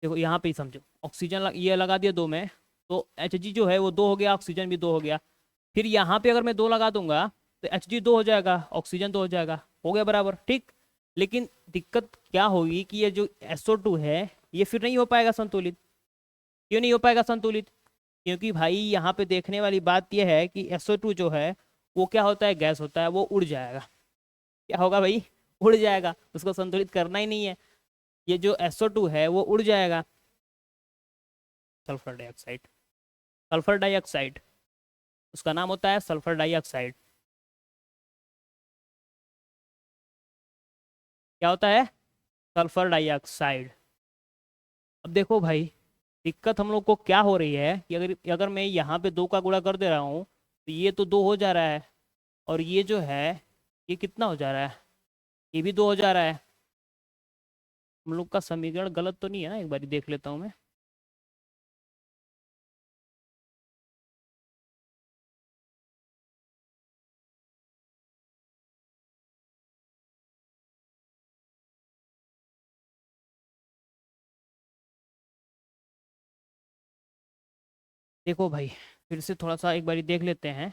देखो यहाँ पे ही समझो, ऑक्सीजन ये लगा दिया दो में, तो Hg जो है वो दो हो गया, ऑक्सीजन भी दो हो गया। फिर यहाँ पे अगर मैं दो लगा दूंगा तो Hg दो हो जाएगा, ऑक्सीजन दो हो गया बराबर, ठीक। लेकिन दिक्कत क्या होगी कि ये जो SO2 है ये फिर नहीं हो पाएगा संतुलित। क्यों नहीं हो पाएगा संतुलित? क्योंकि भाई यहाँ पे देखने वाली बात यह है कि SO2 जो है वो क्या होता है, गैस होता है, वो उड़ जाएगा। क्या होगा भाई? उड़ जाएगा, उसको संतुलित करना ही नहीं है। ये जो SO2 है वो उड़ जाएगा। सल्फर डाइऑक्साइड, सल्फर डाइऑक्साइड, उसका नाम होता है सल्फर डाइऑक्साइड। क्या होता है? Sulphur dioxide. अब देखो भाई, दिक्कत हम लोग को क्या हो रही है कि अगर अगर मैं यहाँ पे दो का गुणा कर दे रहा हूँ तो ये तो दो हो जा रहा है, और ये जो है ये कितना हो जा रहा है, ये भी दो हो जा रहा है। हम लोग का समीकरण गलत तो नहीं है ना? एक बार देख लेता हूँ मैं। देखो भाई, फिर से थोड़ा सा एक बारी देख लेते हैं।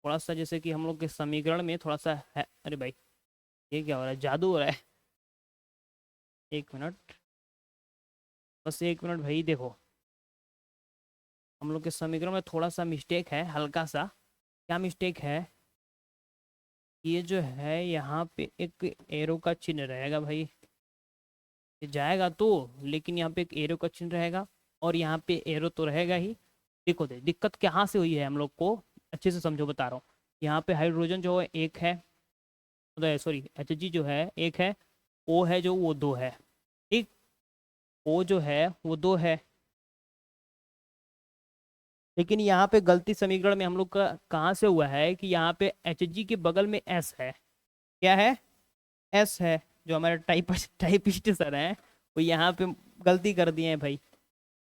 थोड़ा सा जैसे कि हम लोग के समीकरण में थोड़ा सा है। अरे भाई, ये क्या हो रहा है, जादू हो रहा है। एक मिनट, बस एक मिनट भाई। देखो, हम लोग के समीकरण में थोड़ा सा मिस्टेक है, हल्का सा। क्या मिस्टेक है? ये जो है यहाँ पे एक एरो का चिन्ह रहेगा भाई। ये जाएगा तो, लेकिन यहाँ पे एक एरो का चिन्ह रहेगा, और यहाँ पे एरो तो रहेगा ही। देखो दे दिक्कत कहाँ से हुई है हम लोग को, अच्छे से समझो, बता रहा हूँ। यहाँ पे हाइड्रोजन जो है एक है, सॉरी Hg जो है एक है, ओ है जो वो दो है। ठीक, ओ जो है वो दो है। लेकिन यहाँ पे गलती समीकरण में हम लोग का कहाँ से हुआ है कि यहाँ पे Hg के बगल में S है। क्या है? S है। जो हमारे टाइपिस्ट सर हैं, वो यहाँ पे गलती कर दिए हैं भाई।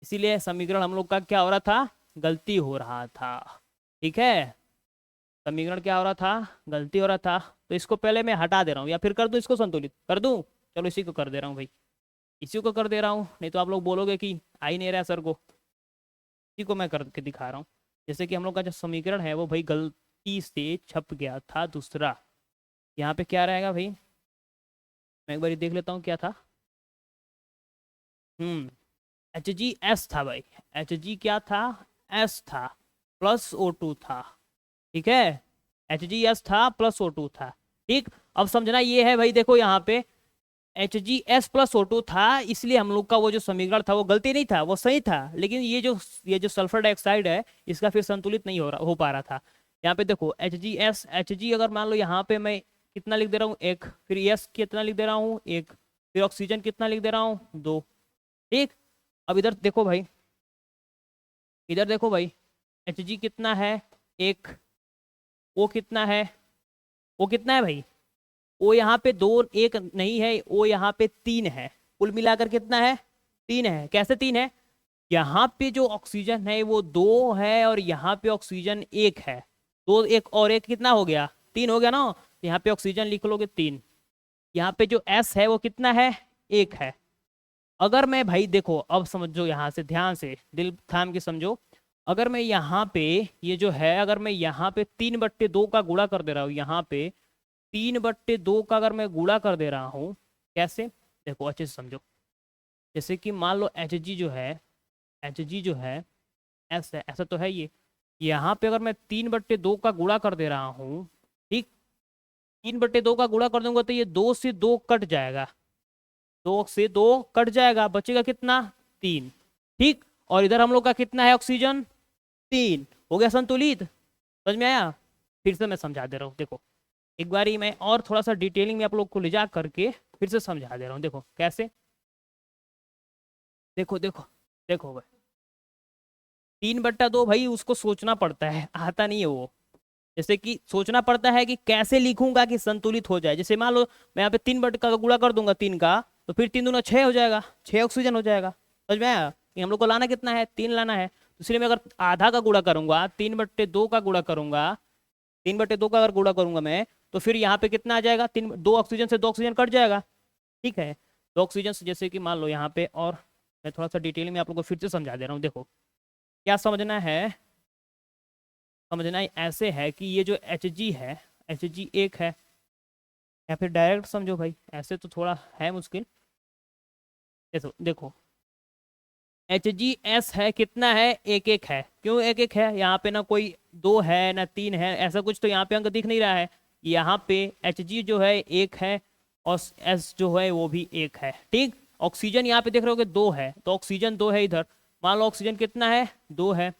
इसीलिए समीकरण हम लोग का क्या हो रहा था, गलती हो रहा था। ठीक है, समीकरण क्या हो रहा था, गलती हो रहा था। तो इसको पहले मैं हटा दे रहा हूँ, या फिर कर दूं इसको संतुलित कर दूं। चलो इसी को कर दे रहा हूँ भाई, इसी को कर दे रहा हूँ, नहीं तो आप लोग बोलोगे कि आ ही नहीं रहा सर को। इसी को मैं करके दिखा रहा हूँ। जैसे कि हम लोग का जो समीकरण है वो भाई गलती से छप गया था दूसरा। यहाँ पे क्या रहेगा भाई, मैं एक बार देख लेता हूँ क्या था। Hg S था भाई। Hg क्या था, S था, प्लस O2 था। ठीक है, Hg S था प्लस O2 था। ठीक, अब समझना ये है भाई, देखो यहाँ पे Hg S+O2 था, इसलिए हम लोग का वो जो समीकरण था वो गलती नहीं था, वो सही था। लेकिन ये जो सल्फर डाइऑक्साइड है, इसका फिर संतुलित नहीं हो पा रहा था। यहाँ पे देखो Hg अगर मान लो यहाँ पे मैं कितना लिख दे रहा हूँ, एक, फिर S कितना लिख दे रहा हूँ, एक, फिर ऑक्सीजन कितना लिख दे रहा हूँ, दो। ठीक, अब इधर देखो भाई, इधर देखो भाई, Hg कितना है, एक, O कितना है, O कितना है भाई, ओ यहाँ पे दो, एक नहीं है, ओ यहाँ पे तीन है। कुल मिलाकर कितना है, तीन है। कैसे तीन है, यहाँ पे जो ऑक्सीजन है वो दो है, और यहाँ पे ऑक्सीजन एक है। दो एक और एक कितना हो गया, तीन हो गया ना। तो यहाँ पे ऑक्सीजन लिख लोगे तीन। यहाँ पे जो एस है वो कितना है, एक है। अगर मैं भाई देखो, अब समझो, यहाँ से ध्यान से दिल थाम के समझो। अगर मैं यहाँ पे, ये जो है, अगर मैं यहाँ पे 3/2 का गुणा कर दे रहा हूँ, यहाँ पे 3/2 का अगर मैं गुणा कर दे रहा हूँ, कैसे, देखो अच्छे से समझो। जैसे कि मान लो Hg जो है एस है, ऐसा तो है ये। यहाँ पे अगर मैं 3/2 का गुणा कर दे रहा हूँ, ठीक, 3/2 का गुणा कर दूंगा तो ये 2 से 2 कट जाएगा, 2 से 2 कट जाएगा, बचेगा कितना, तीन। ठीक, और इधर हम लोग का कितना है, ऑक्सीजन तीन। हो गया संतुलित, समझ में आया? फिर से मैं समझा दे रहा हूँ, देखो एक बारी मैं और थोड़ा सा डिटेलिंग में आप लोग को ले जा करके फिर से समझा दे रहा हूँ। देखो कैसे, देखो देखो, देखो भाई, 3/2 भाई उसको सोचना पड़ता है, आता नहीं है वो। जैसे कि सोचना पड़ता है कि कैसे लिखूंगा कि संतुलित हो जाए। जैसे मान लो मैं यहाँ पे 3/2 का गुणा कर दूंगा, तीन का, तो फिर 3 दूना 6 हो जाएगा, 6 ऑक्सीजन हो जाएगा। समझ में आया कि हम लोग को लाना कितना है, तीन लाना है। तो इसलिए मैं अगर आधा का गुणा करूंगा, 3/2 का गुणा करूंगा, 3/2 का अगर गुणा करूंगा मैं, तो फिर यहाँ पे कितना आ जाएगा, तीन, दो ऑक्सीजन से दो ऑक्सीजन कट जाएगा। ठीक है, दो ऑक्सीजन से, जैसे कि मान लो यहाँ पे, और मैं थोड़ा सा डिटेल में आप लोग को फिर से समझा दे रहा हूँ। देखो क्या समझना है, समझना ऐसे है कि ये जो Hg है, Hg एक है, या फिर डायरेक्ट समझो भाई, ऐसे तो थोड़ा है मुश्किल। देखो देखो, Hg है कितना है, एक एक है। क्यों एक एक है, यहाँ पे ना कोई दो है ना तीन है, ऐसा कुछ तो यहाँ पे अंक दिख नहीं रहा है। यहाँ पे Hg जो है एक है, और S जो है वो भी एक है। ठीक, ऑक्सीजन यहाँ पे देख रहे हो कि दो है, तो ऑक्सीजन दो है इधर। मान लो ऑक्सीजन कितना है, दो है,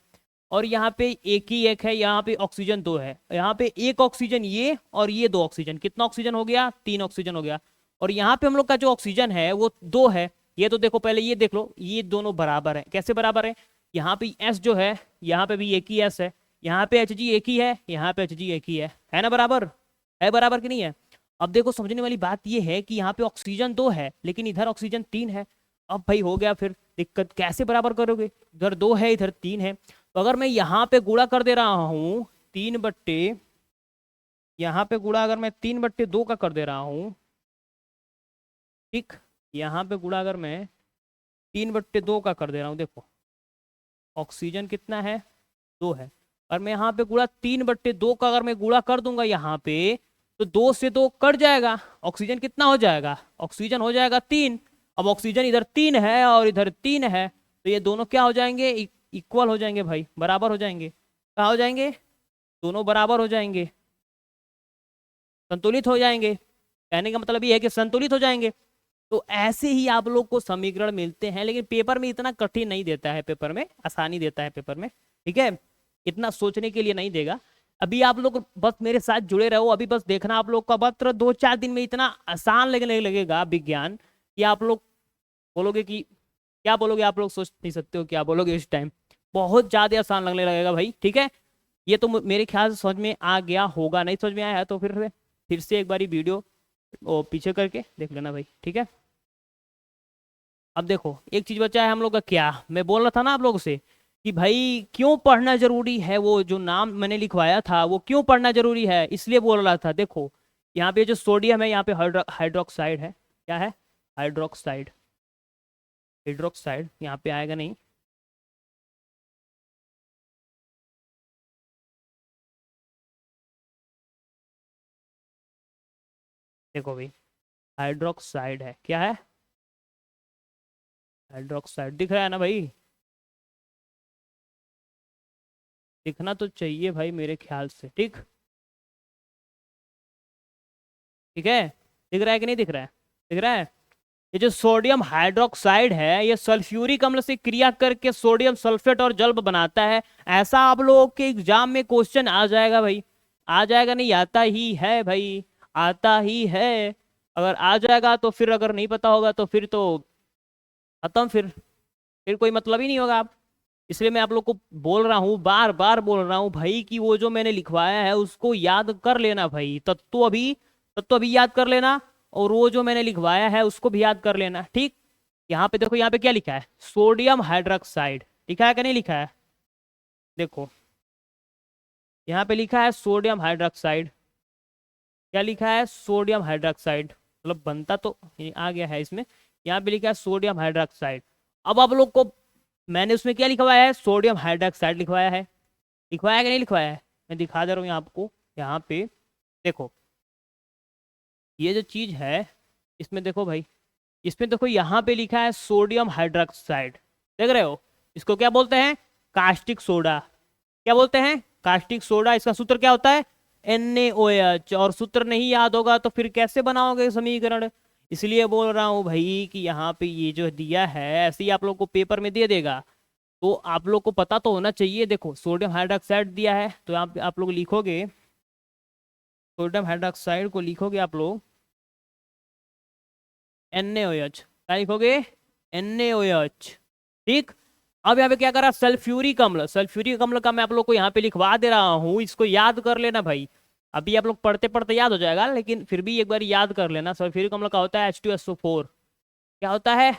और यहाँ पे एक ही एक है, यहाँ पे ऑक्सीजन दो है। यहाँ पे एक ऑक्सीजन ये, और ये दो ऑक्सीजन, कितना ऑक्सीजन हो गया, तीन ऑक्सीजन हो गया। और यहाँ पे हम लोग का जो ऑक्सीजन है वो दो है। ये तो देखो, पहले ये देख लो, ये दोनों बराबर है। कैसे बराबर है, यहाँ पे एस जो है, यहाँ पे भी एक ही एस है, यहाँ पे Hg एक ही है, यहाँ पे Hg एक ही है ना, बराबर है, बराबर की नहीं है? अब देखो समझने वाली बात ये है कि यहाँ पे ऑक्सीजन दो है, लेकिन इधर ऑक्सीजन तीन है। अब भाई हो गया फिर दिक्कत, कैसे बराबर करोगे, इधर दो है इधर तीन है। तो अगर मैं यहाँ पे गुणा कर दे रहा हूँ, तीन बट्टे, यहाँ पे गुणा अगर मैं 3/2 का कर दे रहा हूँ, ठीक, यहाँ पे गुणा अगर मैं 3/2 का कर दे रहा हूँ, देखो ऑक्सीजन कितना है, 2 है। और मैं यहाँ पे गुणा 3/2 का अगर मैं गुणा कर दूंगा यहाँ पे, तो 2 से 2 कट जाएगा, ऑक्सीजन कितना हो जाएगा, ऑक्सीजन हो जाएगा 3। अब ऑक्सीजन इधर 3 है और इधर 3 है, तो ये दोनों क्या हो जाएंगे, इक्वल हो जाएंगे भाई, बराबर हो जाएंगे। क्या हो जाएंगे, दोनों बराबर हो जाएंगे, संतुलित हो जाएंगे। कहने का मतलब ये है कि संतुलित हो जाएंगे। तो ऐसे ही आप लोग को समीकरण मिलते हैं, लेकिन पेपर में इतना कठिन नहीं देता है, पेपर में आसानी देता है पेपर में, ठीक है, इतना सोचने के लिए नहीं देगा। अभी आप लोग बस मेरे साथ जुड़े रहो, अभी बस देखना आप लोग का मात्र 2-4 दिन में इतना आसान लगने लगेगा विज्ञान कि आप लोग बोलोगे कि क्या बोलोगे, आप लोग सोच नहीं सकते हो क्या बोलोगे इस टाइम, बहुत ज्यादा आसान लगने लगेगा भाई, ठीक है। ये तो मेरे ख्याल से समझ में आ गया होगा, नहीं समझ में आया है तो फिर से एक बारी वीडियो पीछे करके देख लेना भाई, ठीक है। अब देखो एक चीज बचा है हम लोग का, क्या मैं बोल रहा था ना आप लोगों से कि भाई क्यों पढ़ना जरूरी है, वो जो नाम मैंने लिखवाया था वो क्यों पढ़ना जरूरी है, इसलिए बोल रहा था। देखो यहाँ पे जो सोडियम है, यहाँ पे हाइड्रोक्साइड है, क्या है, हाइड्रोक्साइड, हाइड्रोक्साइड यहाँ पे आएगा नहीं, देखो भाई हाइड्रोक्साइड है, क्या है, हाइड्रोक्साइड दिख रहा है ना भाई, दिखना तो चाहिए भाई मेरे ख्याल से, ठीक, ठीक है, दिख रहा है कि नहीं दिख रहा है, दिख रहा है। ये जो सोडियम हाइड्रोक्साइड है, ये सल्फ्यूरिक अम्ल से क्रिया करके सोडियम सल्फेट और जल बनाता है। ऐसा आप लोगों के एग्जाम में क्वेश्चन आ जाएगा भाई, आ जाएगा, नहीं आता ही है भाई, आता ही है। अगर आ जाएगा तो फिर, अगर नहीं पता होगा तो फिर तो खत्म, फिर कोई मतलब ही नहीं होगा आप। इसलिए मैं आप लोग को बोल रहा हूँ, बार बार बोल रहा हूँ भाई कि वो जो मैंने लिखवाया है उसको याद कर लेना भाई, तत्व अभी याद कर लेना, और वो जो मैंने लिखवाया है उसको भी याद कर लेना, ठीक। यहाँ पे देखो, यहाँ पे क्या लिखा है, सोडियम हाइड्रोक्साइड, लिखा है कि नहीं लिखा है, देखो यहाँ पे लिखा है सोडियम हाइड्रोक्साइड, क्या लिखा है, सोडियम हाइड्रोक्साइड, मतलब बनता तो ये आ गया है इसमें, यहाँ पे लिखा है सोडियम हाइड्रोक्साइड। अब आप लोग को मैंने उसमें क्या लिखवाया है, सोडियम हाइड्रोक्साइड लिखवाया है, लिखवाया है कि नहीं लिखवाया है, मैं दिखा दे रहा हूँ यहाँ आपको, यहाँ पे देखो ये जो चीज है, इसमें देखो भाई, इसमें देखो यहाँ पे लिखा है सोडियम हाइड्रोक्साइड, देख रहे हो, इसको क्या बोलते हैं, कास्टिक सोडा, क्या बोलते हैं, कास्टिक सोडा। इसका सूत्र क्या होता है, NaOH, और सूत्र नहीं याद होगा तो फिर कैसे बनाओगे समीकरण। इसलिए बोल रहा हूँ भाई कि यहाँ पे ये जो दिया है ऐसे ही आप लोग को पेपर में दे देगा, तो आप लोग को पता तो होना चाहिए। देखो सोडियम हाइड्रोक्साइड दिया है, तो यहाँ पे आप लोग लिखोगे, सोडियम हाइड्रोक्साइड को लिखोगे आप लोग NaOH, क्या लिखोगे, NaOH, ठीक। अब यहाँ पे क्या करा, सल्फ्यूरिक अम्ल, सल्फ्यूरिक अम्ल का मैं आप लोग को यहाँ पे लिखवा दे रहा हूँ, इसको याद कर लेना भाई। अभी आप लोग पढ़ते पढ़ते याद हो जाएगा, लेकिन फिर भी एक बार याद कर लेना। सल्फ्यूरिक अम्ल का होता है H2SO4, क्या होता है,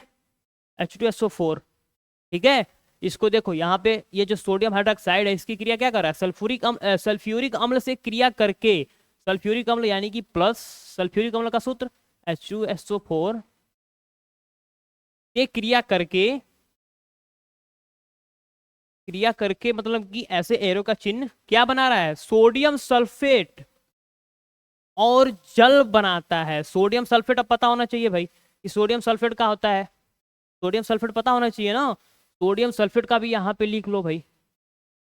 H2SO4, ठीक है। इसको देखो यहाँ पे ये जो सोडियम हाइड्रोक्साइड है, इसकी क्रिया क्या कर रहा है, सल्फ्यूरिक अम्ल से क्रिया करके, सल्फ्यूरिक अम्ल यानी कि प्लस, सल्फ्यूरिक अम्ल का सूत्र H2SO4, ये क्रिया करके मतलब कि ऐसे एरो का चिन्ह क्या बना रहा है, सोडियम सल्फेट और जल बनाता है। सोडियम सल्फेट अब पता होना चाहिए भाई कि सोडियम सल्फेट का होता है, सोडियम सल्फेट पता होना चाहिए ना। सोडियम सल्फेट का भी यहाँ पे लिख लो भाई,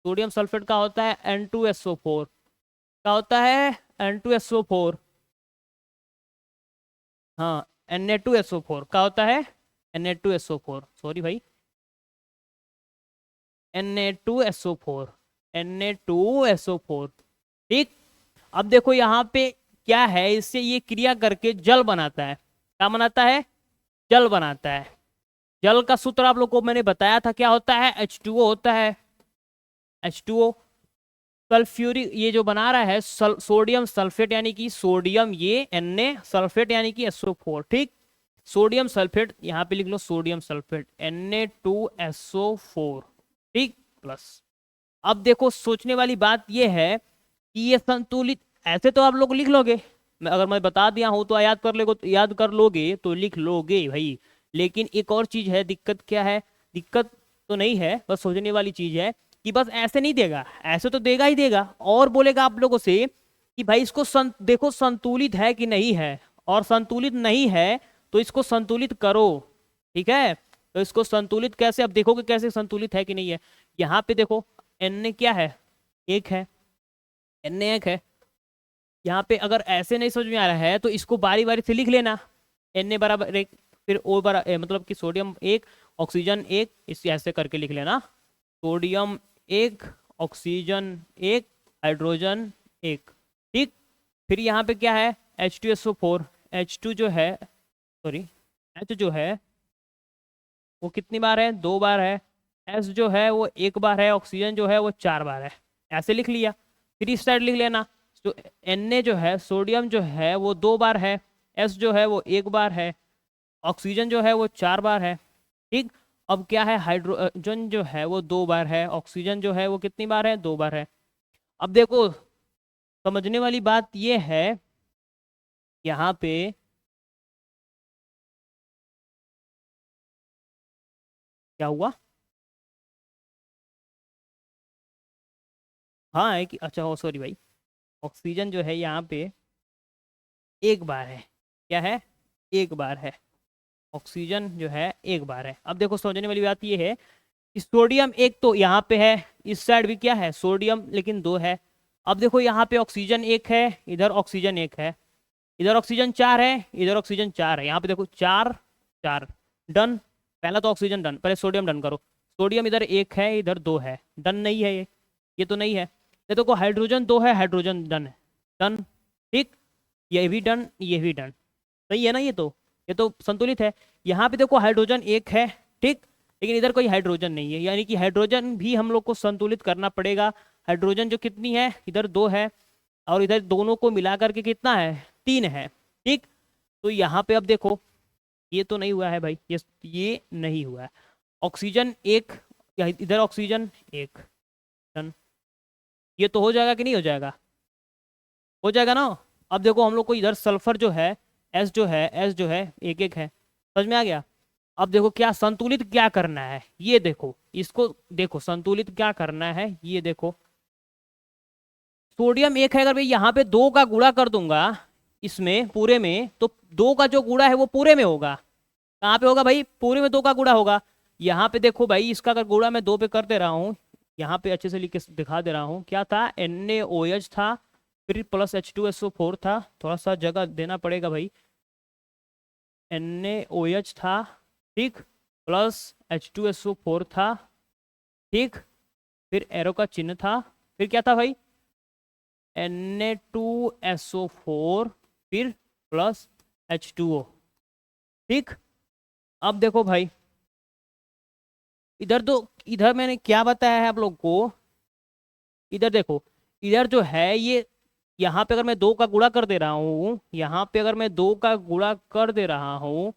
सोडियम सल्फेट का होता है N2SO4, क्या होता है, N2SO4, हाँ Na2SO4 का होता है, Na2SO4, सॉरी भाई, Na2SO4, Na2SO4, ठीक। अब देखो यहाँ पे क्या है, इससे ये क्रिया करके जल बनाता है, क्या बनाता है, जल बनाता है। जल का सूत्र आप लोग को मैंने बताया था, क्या होता है, H2O होता है, H2O। सल्फ्यूरिक ये जो बना रहा है सोडियम सल्फेट यानी कि सोडियम, ये Na सल्फेट यानी कि SO4, ठीक। सोडियम सल्फेट यहाँ पे लिख लो, सोडियम सल्फेट Na2SO4, ठीक, प्लस। अब देखो सोचने वाली बात ये है कि ये संतुलित, ऐसे तो आप लोग लिख लोगे, अगर मैं बता दिया हूं तो याद कर लोगे तो लिख लोगे भाई। लेकिन एक और चीज है, दिक्कत क्या है, दिक्कत तो नहीं है, बस सोचने वाली चीज है कि बस ऐसे नहीं देगा, ऐसे तो देगा ही देगा, और बोलेगा आप लोगों से कि भाई इसको देखो संतुलित है कि नहीं है, और संतुलित नहीं है तो इसको संतुलित करो। ठीक है, तो इसको संतुलित कैसे, अब देखोगे कैसे संतुलित है कि नहीं है। यहाँ पे देखो एन क्या है, एक है, एन एक है। यहाँ पे अगर ऐसे नहीं समझ में आ रहा है तो इसको बारी बारी से लिख लेना, एन बराबर एक, फिर ओ बराबर मतलब कि सोडियम एक ऑक्सीजन एक, इस ऐसे करके लिख लेना, सोडियम एक ऑक्सीजन एक हाइड्रोजन एक। ठीक, फिर यहाँ पे क्या है H2SO4, H2 जो है, सॉरी H जो है वो कितनी बार है, 2 बार है, S जो है वो 1 बार है, ऑक्सीजन जो है वो 4 बार है, ऐसे लिख लिया। फिर इस साइड लिख लेना, तो Na जो है सोडियम जो है वो 2 बार है, S जो है वो 1 बार है, ऑक्सीजन जो है वो 4 बार है। ठीक, अब क्या है हाइड्रोजन जो है वो 2 बार है, ऑक्सीजन जो है वो कितनी बार है, 2 बार है। अब देखो समझने वाली बात ये है, यहाँ पे क्या हुआ, हाँ है कि अच्छा हो, सॉरी भाई, ऑक्सीजन जो है यहाँ पे 1 बार है, क्या है, 1 बार है, ऑक्सीजन जो है 1 बार है। अब देखो समझने वाली बात ये है कि सोडियम एक तो यहाँ पे है, इस साइड भी क्या है सोडियम लेकिन 2 है। अब देखो यहाँ पे ऑक्सीजन 1 है, इधर ऑक्सीजन 1 है, इधर ऑक्सीजन 4 है, इधर ऑक्सीजन 4 है, यहाँ पे देखो 4 4 डन। पहला तो ऑक्सीजन डन, पहले सोडियम डन करो, सोडियम इधर 1 है इधर 2 है, डन नहीं है ये तो नहीं है। ये देखो हाइड्रोजन 2 है, हाइड्रोजन डन है, डन। ठीक, ये भी डन, ये भी डन, सही है ना, ये तो संतुलित है। यहाँ पे देखो हाइड्रोजन 1 है, ठीक, लेकिन इधर कोई हाइड्रोजन नहीं है, यानी कि हाइड्रोजन भी हम लोग को संतुलित करना पड़ेगा। हाइड्रोजन जो कितनी है, इधर 2 है और इधर दोनों को मिला करके कितना है, 3 है। ठीक, तो यहाँ पे अब देखो ये तो नहीं हुआ है भाई, ये नहीं हुआ है। ऑक्सीजन 1, इधर ऑक्सीजन 1, डन। ये तो हो जाएगा कि नहीं हो जाएगा, हो जाएगा ना। अब देखो हम लोग को इधर सल्फर जो है, एस जो है 1 1 है, समझ में आ गया। अब देखो क्या संतुलित क्या करना है, ये देखो इसको देखो संतुलित क्या करना है, ये देखो सोडियम 1 है, अगर भाई यहाँ पे 2 का गुणा कर दूंगा इसमें पूरे में, तो 2 का जो गुणा है वो पूरे में होगा, कहाँ पे होगा भाई, पूरे में 2 का गुणा होगा। यहाँ पे देखो भाई इसका अगर गुणा मैं 2 पे कर दे रहा हूँ, यहाँ पे अच्छे से लिख के दिखा दे रहा हूँ, क्या था NaOH था, फिर प्लस H2SO4 था, थोड़ा सा जगह देना पड़ेगा भाई, NaOH था, ठीक, प्लस H2SO4 था, ठीक, फिर एरो का चिन्ह था, फिर क्या था भाई Na2SO4 फिर प्लस H2O। ठीक, अब देखो भाई इधर तो, इधर मैंने क्या बताया है आप लोग को, इधर देखो, इधर जो है ये, यहाँ पे अगर मैं 2 का गुणा कर दे रहा हूँ, यहाँ पे अगर मैं 2 का गुणा कर दे रहा हूँ,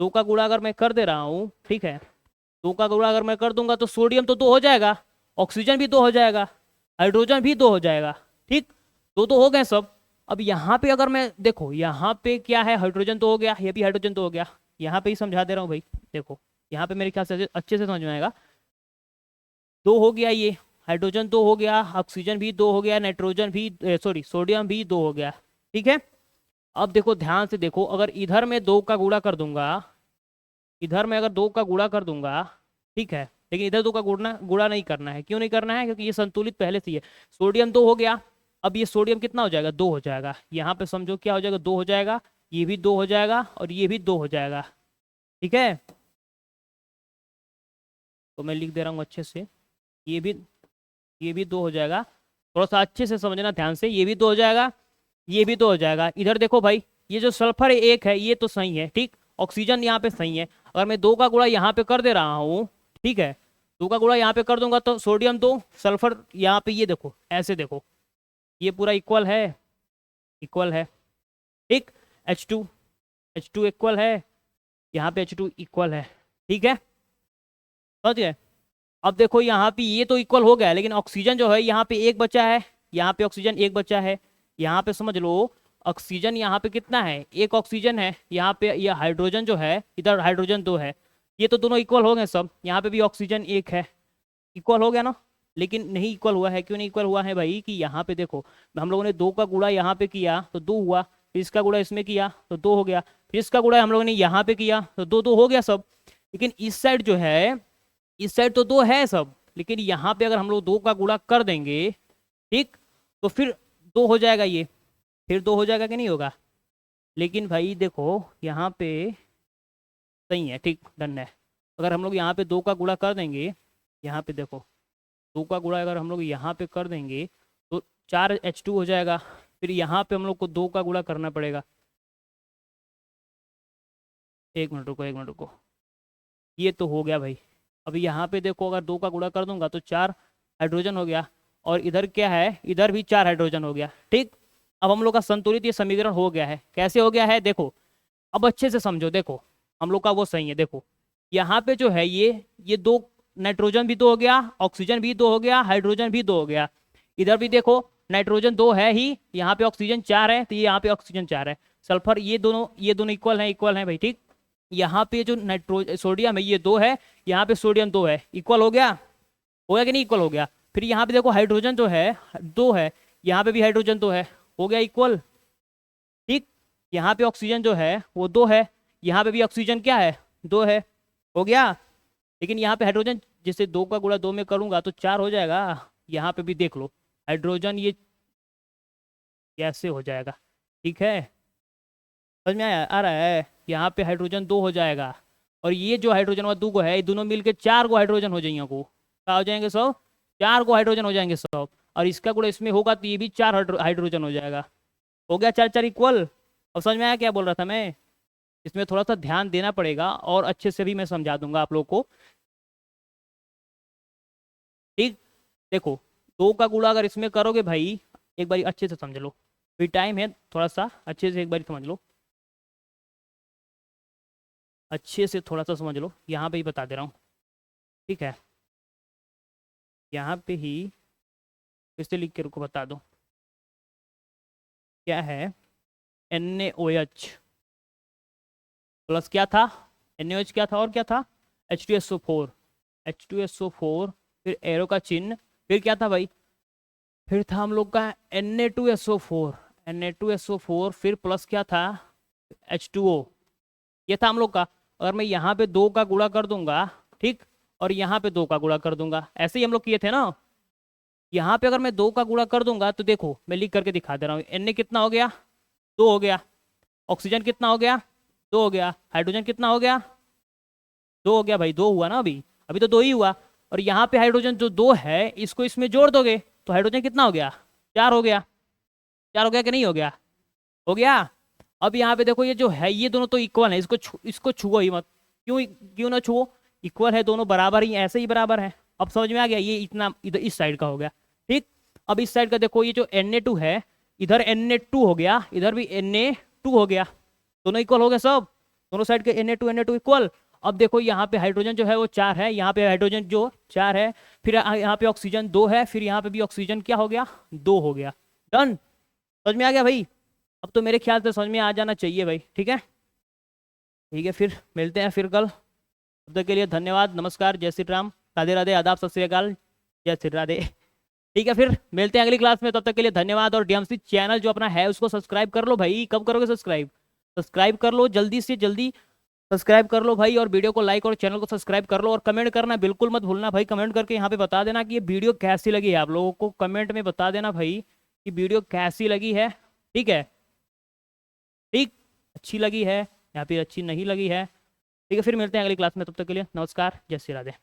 2 का गुणा अगर मैं कर दे रहा हूँ, ठीक है, 2 का गुणा अगर मैं कर दूंगा तो सोडियम तो 2 हो जाएगा, ऑक्सीजन भी 2 हो जाएगा, हाइड्रोजन भी 2 हो जाएगा। ठीक, 2 तो हो गए सब। अब यहाँ पे अगर मैं देखो, यहाँ पे क्या है, हाइड्रोजन तो हो गया, ये भी हाइड्रोजन तो हो गया, यहाँ पे ही समझा दे रहा हूँ भाई, देखो यहाँ पे मेरे ख्याल से अच्छे से समझ में आएगा। 2 हो गया, ये हाइड्रोजन 2 हो गया, ऑक्सीजन भी 2 हो गया, नाइट्रोजन भी सॉरी सोडियम भी 2 हो गया। ठीक है, अब देखो ध्यान से देखो, अगर इधर मैं 2 का गुणा कर दूंगा, इधर मैं अगर 2 का गुणा कर दूंगा, ठीक है, लेकिन इधर 2 का गुणा गुणा नहीं करना है, क्यों नहीं करना है, क्योंकि ये संतुलित पहले से ही है। सोडियम 2 हो गया, अब ये सोडियम कितना हो जाएगा, 2 हो जाएगा, यहाँ पे समझो क्या हो जाएगा, 2 हो जाएगा, ये भी 2 हो जाएगा और ये भी 2 हो जाएगा। ठीक है, तो मैं लिख दे रहा हूँ अच्छे से, ये भी ये भी 2 हो जाएगा, थोड़ा सा अच्छे से समझना ध्यान से, ये भी 2 हो जाएगा, ये भी 2 हो जाएगा। इधर देखो भाई, ये जो सल्फर 1 है ये तो सही है, ठीक, ऑक्सीजन यहाँ पे सही है। अगर मैं 2 का गुणा यहाँ पे कर दे रहा हूँ, ठीक है, 2 का गुणा यहाँ पे कर दूंगा तो सोडियम 2, सल्फर यहाँ पे, ये देखो ऐसे देखो, ये पूरा इक्वल है, इक्वल है, ठीक, H2 H2 इक्वल है, यहाँ पे H2 इक्वल है। ठीक है, समझ गए। अब देखो यहाँ पे ये तो इक्वल हो गया, लेकिन ऑक्सीजन जो है यहाँ पे 1 बचा है, यहाँ पे ऑक्सीजन 1 बचा है, यहाँ पे समझ लो ऑक्सीजन यहाँ पे कितना है, 1 ऑक्सीजन है, यहाँ पे ये हाइड्रोजन जो है, इधर हाइड्रोजन 2 है, ये तो दोनों इक्वल हो गए सब, यहाँ पे भी ऑक्सीजन एक है, इक्वल हो गया ना। लेकिन नहीं इक्वल हुआ है, क्यों नहीं इक्वल हुआ है भाई, कि यहाँ पे देखो हम लोगों ने 2 का गुणा यहाँ पे किया तो 2 हुआ, फिर इसका गुणा इसमें किया तो 2 हो गया, फिर इसका गुणा हम लोगों ने यहाँ पे किया तो 2 2 हो गया सब। लेकिन इस साइड जो है, इस साइड तो 2 है सब, लेकिन यहाँ पे अगर हम लोग 2 का गुणा कर देंगे, ठीक, तो फिर 2 हो जाएगा ये, फिर 2 हो जाएगा कि नहीं होगा। लेकिन भाई देखो यहाँ पे सही है, ठीक, डन है। अगर हम लोग यहाँ पे 2 का गुणा कर देंगे, यहाँ पे देखो 2 का गुणा अगर हम लोग यहाँ पे कर देंगे तो 4H2 हो जाएगा। फिर यहाँ पे हम लोग को 2 का गुणा करना पड़ेगा। एक मिनट रुको, एक मिनट रुको, ये तो हो गया भाई। अभी यहाँ पे देखो अगर 2 का गुणा कर दूंगा तो 4 हाइड्रोजन हो गया, और इधर क्या है, इधर भी 4 हाइड्रोजन हो गया, ठीक। अब हम लोग का संतुलित ये समीकरण हो गया है। कैसे हो गया है देखो, अब अच्छे से समझो, देखो हम लोग का वो सही है। देखो यहाँ पे जो है ये 2 नाइट्रोजन भी 2 हो गया, ऑक्सीजन भी 2 हो गया, हाइड्रोजन भी 2 हो गया। इधर भी देखो नाइट्रोजन 2 है ही, यहाँ पे ऑक्सीजन 4 है, तो ये यहाँ पे ऑक्सीजन 4 है। सल्फर ये दोनों इक्वल हैं भाई, ठीक। यहाँ पे जो सोडियम है ये 2 है, यहाँ पे सोडियम 2 है, इक्वल हो गया कि नहीं, इक्वल हो गया। फिर यहाँ पे देखो हाइड्रोजन जो है 2 है, यहाँ पे भी हाइड्रोजन 2 है, हो गया इक्वल, ठीक। यहाँ पे ऑक्सीजन जो है वो 2 है, यहाँ पे भी ऑक्सीजन क्या है, 2 है, हो गया। लेकिन यहाँ पे हाइड्रोजन जैसे 2 का गुणा 2 में करूंगा तो 4 हो जाएगा। यहाँ पे भी देख लो हाइड्रोजन ये कैसे हो जाएगा, ठीक है, समझ में आ रहा है। यहाँ पे हाइड्रोजन 2 हो जाएगा, और ये जो हाइड्रोजन और 2 को है, ये दोनों मिलके 4 को हाइड्रोजन हो जाएंगे, को क्या हो जाएंगे सब, 4 को हाइड्रोजन हो जाएंगे सब। और इसका गुणा इसमें होगा तो ये भी 4 हाइड्रोजन हो जाएगा, हो गया 4 4 इक्वल। अब समझ में आया क्या बोल रहा था मैं। इसमें थोड़ा सा ध्यान देना पड़ेगा, और अच्छे से भी मैं समझा दूंगा आप लोग को, ठीक। देखो 2 का गुणा अगर इसमें करोगे भाई, एक बार अच्छे से समझ लो, फिर टाइम है थोड़ा सा, अच्छे से एक बार समझ लो, अच्छे से थोड़ा सा समझ लो, यहाँ पे ही बता दे रहा हूँ, ठीक है। यहाँ पे ही फिर से लिख के रुको बता दो, क्या है, NaOH प्लस क्या था, NaOH क्या था और क्या था, H2SO4, H2SO4, फिर एरो का चिन्ह, फिर क्या था भाई, फिर था हम लोग का Na2SO4, Na2SO4, फिर प्लस क्या था, H2O, ये था हम लोग का। अगर मैं यहाँ पे 2 का गुणा कर दूंगा, ठीक, और यहाँ पे 2 का गुणा कर दूंगा, ऐसे ही हम लोग किए थे ना। यहाँ पे अगर मैं 2 का गुणा कर दूंगा तो देखो मैं लिख करके दिखा दे रहा हूँ, Na कितना हो गया, 2 हो गया, ऑक्सीजन कितना हो गया, 2 हो गया, हाइड्रोजन कितना हो गया, 2 हो गया भाई, 2 हुआ ना, अभी अभी तो 2 ही हुआ। और यहाँ पे हाइड्रोजन जो 2 है इसको इसमें जोड़ दोगे तो हाइड्रोजन कितना हो गया, 4 हो गया, 4 हो गया कि नहीं हो गया, हो गया। अब यहाँ पे देखो ये जो है ये दोनों तो इक्वल है, इसको छुओ ही मत, क्यों क्यों ना छुओ, इक्वल है दोनों, बराबर ही, ऐसे ही बराबर है। अब समझ में आ गया, ये इतना इधर इस साइड का हो गया, ठीक। अब इस साइड का देखो, ये जो Na2 है, इधर Na2 हो गया, इधर भी Na2 हो गया, दोनों इक्वल हो गए सब, दोनों साइड के Na2 इक्वल। अब देखो यहाँ पे हाइड्रोजन जो है वो 4 है, यहाँ पे हाइड्रोजन जो 4 है, फिर यहाँ पे ऑक्सीजन 2 है, फिर यहाँ पे भी ऑक्सीजन क्या हो गया, 2 हो गया, डन। समझ में आ गया भाई, अब तो मेरे ख्याल से समझ में आ जाना चाहिए भाई, ठीक है। ठीक है, फिर मिलते हैं फिर कल, तब तक के लिए धन्यवाद, नमस्कार, जय श्री राम, राधे राधे, आदाब, सत श्री अकाल, जय श्री राधे। ठीक है, फिर मिलते हैं अगली क्लास में, तब तक के लिए धन्यवाद। और DMC चैनल जो अपना है उसको सब्सक्राइब कर लो भाई, कब करोगे सब्सक्राइब, सब्सक्राइब कर लो, जल्दी से जल्दी सब्सक्राइब कर लो भाई, और वीडियो को लाइक और चैनल को सब्सक्राइब कर लो, और कमेंट करना बिल्कुल मत भूलना भाई। कमेंट करके यहाँ पे बता देना कि ये वीडियो कैसी लगी है, आप लोगों को कमेंट में बता देना भाई कि वीडियो कैसी लगी है, ठीक है, ठीक, अच्छी लगी है या फिर अच्छी नहीं लगी है, ठीक है। फिर मिलते हैं अगली क्लास में, तब तक के लिए नमस्कार, जय श्री राधे।